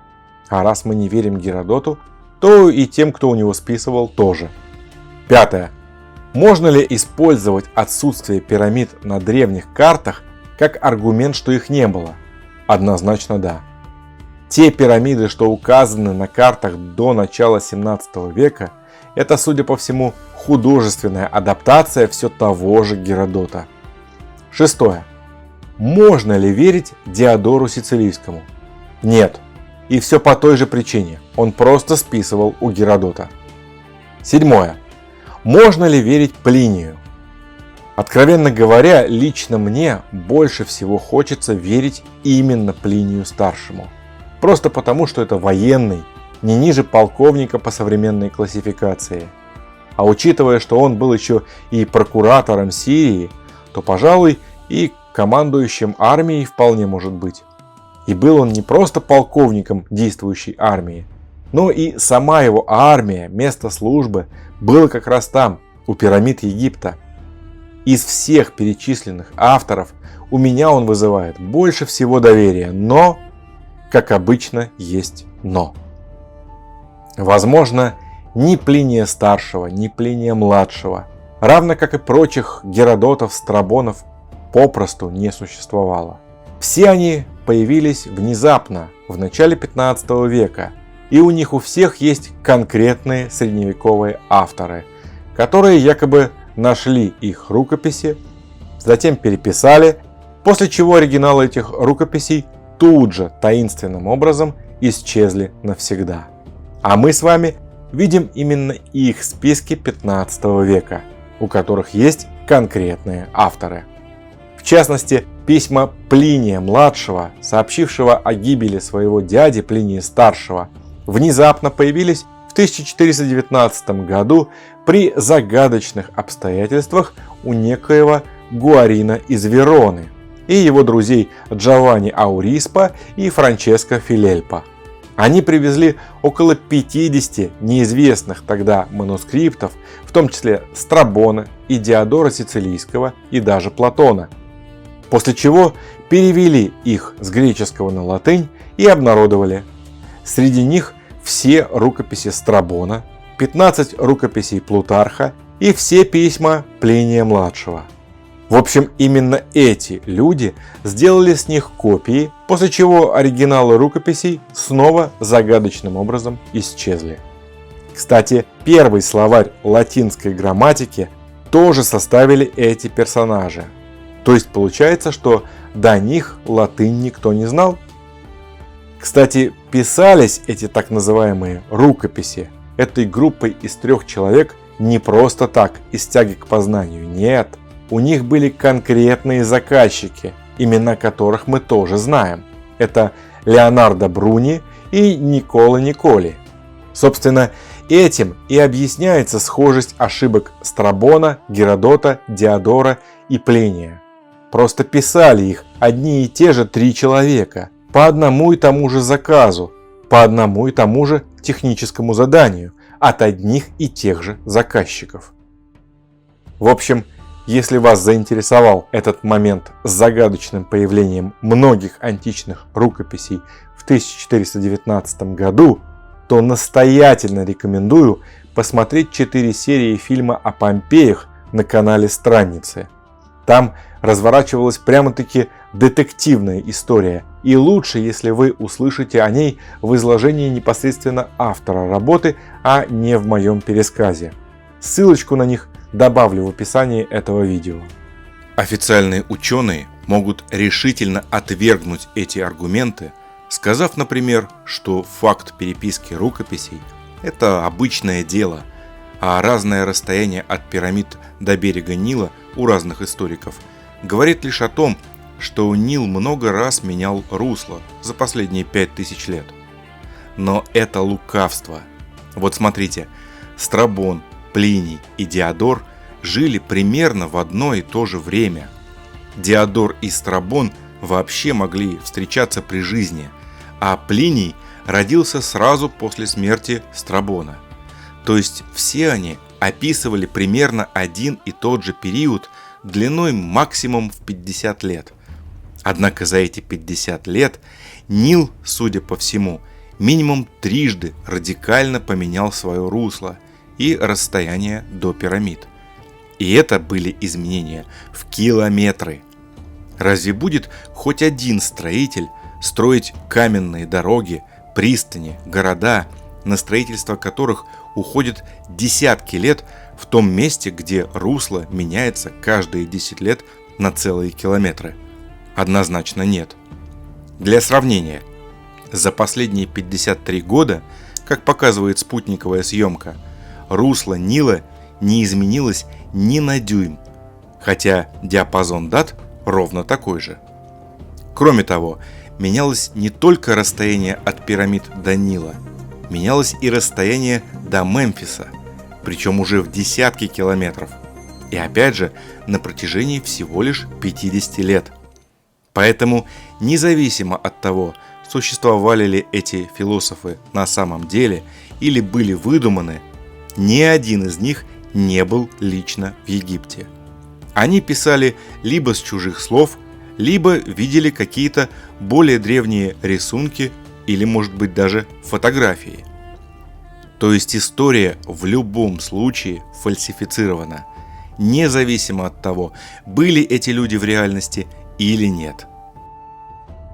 А раз мы не верим Геродоту, то и тем, кто у него списывал, тоже. Пятое. Можно ли использовать отсутствие пирамид на древних картах как аргумент, что их не было? Однозначно да. Те пирамиды, что указаны на картах до начала 17 века, это, судя по всему, художественная адаптация все того же Геродота. Шестое. Можно ли верить Диодору Сицилийскому? Нет. И все по той же причине. Он просто списывал у Геродота. Седьмое. Можно ли верить Плинию? Откровенно говоря, лично мне больше всего хочется верить именно Плинию Старшему. Просто потому, что это военный, не ниже полковника по современной классификации. А учитывая, что он был еще и прокуратором Сирии, то, пожалуй, и командующим армией вполне может быть. И был он не просто полковником действующей армии, но и сама его армия, место службы, было как раз там, у пирамид Египта. Из всех перечисленных авторов у меня он вызывает больше всего доверия, но, как обычно, есть но. Возможно, ни Плиния Старшего, ни Плиния Младшего, равно как и прочих Геродотов, Страбонов, попросту не существовало. Все они появились внезапно, в начале 15 века, и у них у всех есть конкретные средневековые авторы, которые якобы нашли их рукописи, затем переписали, после чего оригиналы этих рукописей тут же таинственным образом исчезли навсегда. А мы с вами видим именно их списки 15 века, у которых есть конкретные авторы. В частности, письма Плиния-младшего, сообщившего о гибели своего дяди Плиния-старшего, внезапно появились в 1419 году при загадочных обстоятельствах у некоего Гуарина из Вероны и его друзей Джованни Ауриспа и Франческо Филиппо. Они привезли около 50 неизвестных тогда манускриптов, в том числе Страбона и Диодора Сицилийского и даже Платона, после чего перевели их с греческого на латынь и обнародовали. Среди них все рукописи Страбона, 15 рукописей Плутарха и все письма Плиния-младшего. В общем, именно эти люди сделали с них копии, после чего оригиналы рукописей снова загадочным образом исчезли. Кстати, первый словарь латинской грамматики тоже составили эти персонажи. То есть получается, что до них латынь никто не знал. Кстати, писались эти так называемые рукописи этой группой из 3 человек не просто так, из тяги к познанию, нет. У них были конкретные заказчики, имена которых мы тоже знаем. Это Леонардо Бруни и Никола Николи. Собственно, этим и объясняется схожесть ошибок Страбона, Геродота, Диодора и Плиния. Просто писали их одни и те же 3 человека, по одному и тому же заказу, по одному и тому же техническому заданию, от одних и тех же заказчиков. В общем, если вас заинтересовал этот момент с загадочным появлением многих античных рукописей в 1419 году, то настоятельно рекомендую посмотреть 4 серии фильма о Помпеях на канале Странницы. Там разворачивалась прямо-таки детективная история, и лучше, если вы услышите о ней в изложении непосредственно автора работы, а не в моем пересказе. Ссылочку на них добавлю в описании этого видео. Официальные ученые могут решительно отвергнуть эти аргументы, сказав, например, что факт переписки рукописей – это обычное дело, а разное расстояние от пирамид до берега Нила у разных историков говорит лишь о том, что Нил много раз менял русло за последние 5000 лет. Но это лукавство. Вот смотрите, Страбон, Плиний и Диодор жили примерно в одно и то же время. Диодор и Страбон вообще могли встречаться при жизни, а Плиний родился сразу после смерти Страбона. То есть все они описывали примерно один и тот же период длиной максимум в 50 лет. Однако за эти 50 лет Нил, судя по всему, минимум трижды радикально поменял свое русло и расстояние до пирамид. И это были изменения в километры. Разве будет хоть один строитель строить каменные дороги, пристани, города, на строительство которых уходит десятки лет в том месте, где русло меняется каждые 10 лет на целые километры? Однозначно нет. Для сравнения, за последние 53 года, как показывает спутниковая съемка, русло Нила не изменилось ни на дюйм, хотя диапазон дат ровно такой же. Кроме того, менялось не только расстояние от пирамид до Нила, менялось и расстояние до Мемфиса, причем уже в десятки километров, и опять же на протяжении всего лишь 50 лет. Поэтому, независимо от того, существовали ли эти философы на самом деле или были выдуманы, ни один из них не был лично в Египте. Они писали либо с чужих слов, либо видели какие-то более древние рисунки или, может быть, даже фотографии. То есть история в любом случае фальсифицирована, независимо от того, были эти люди в реальности или нет.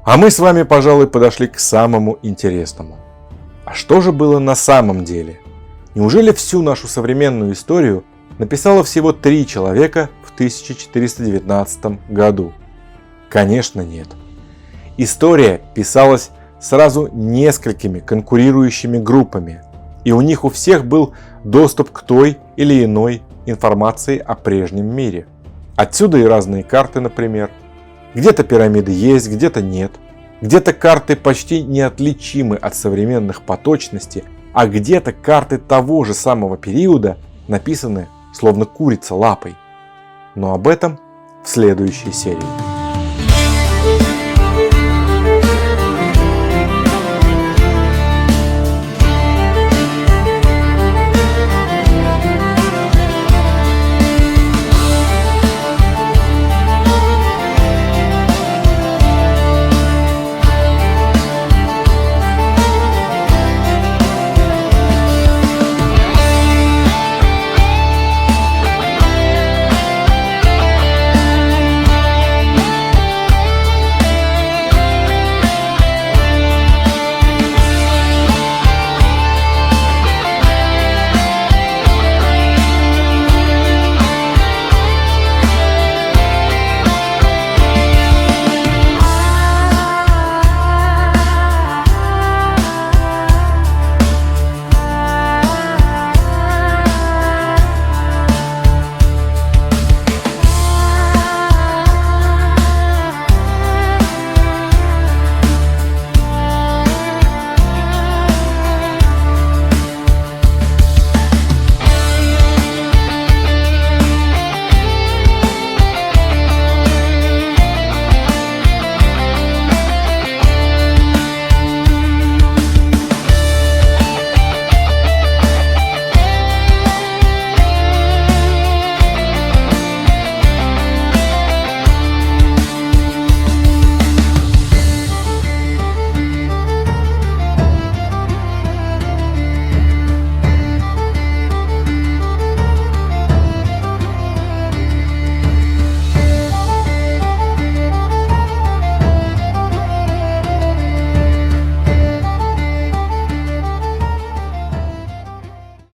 А мы с вами, пожалуй, подошли к самому интересному. А что же было на самом деле? Неужели всю нашу современную историю написало всего 3 человека в 1419 году? Конечно, нет. История писалась сразу несколькими конкурирующими группами, и у них у всех был доступ к той или иной информации о прежнем мире. Отсюда и разные карты, например. Где-то пирамиды есть, где-то нет. Где-то карты почти неотличимы от современных по точности, а где-то карты того же самого периода написаны словно курица лапой. Но об этом в следующей серии.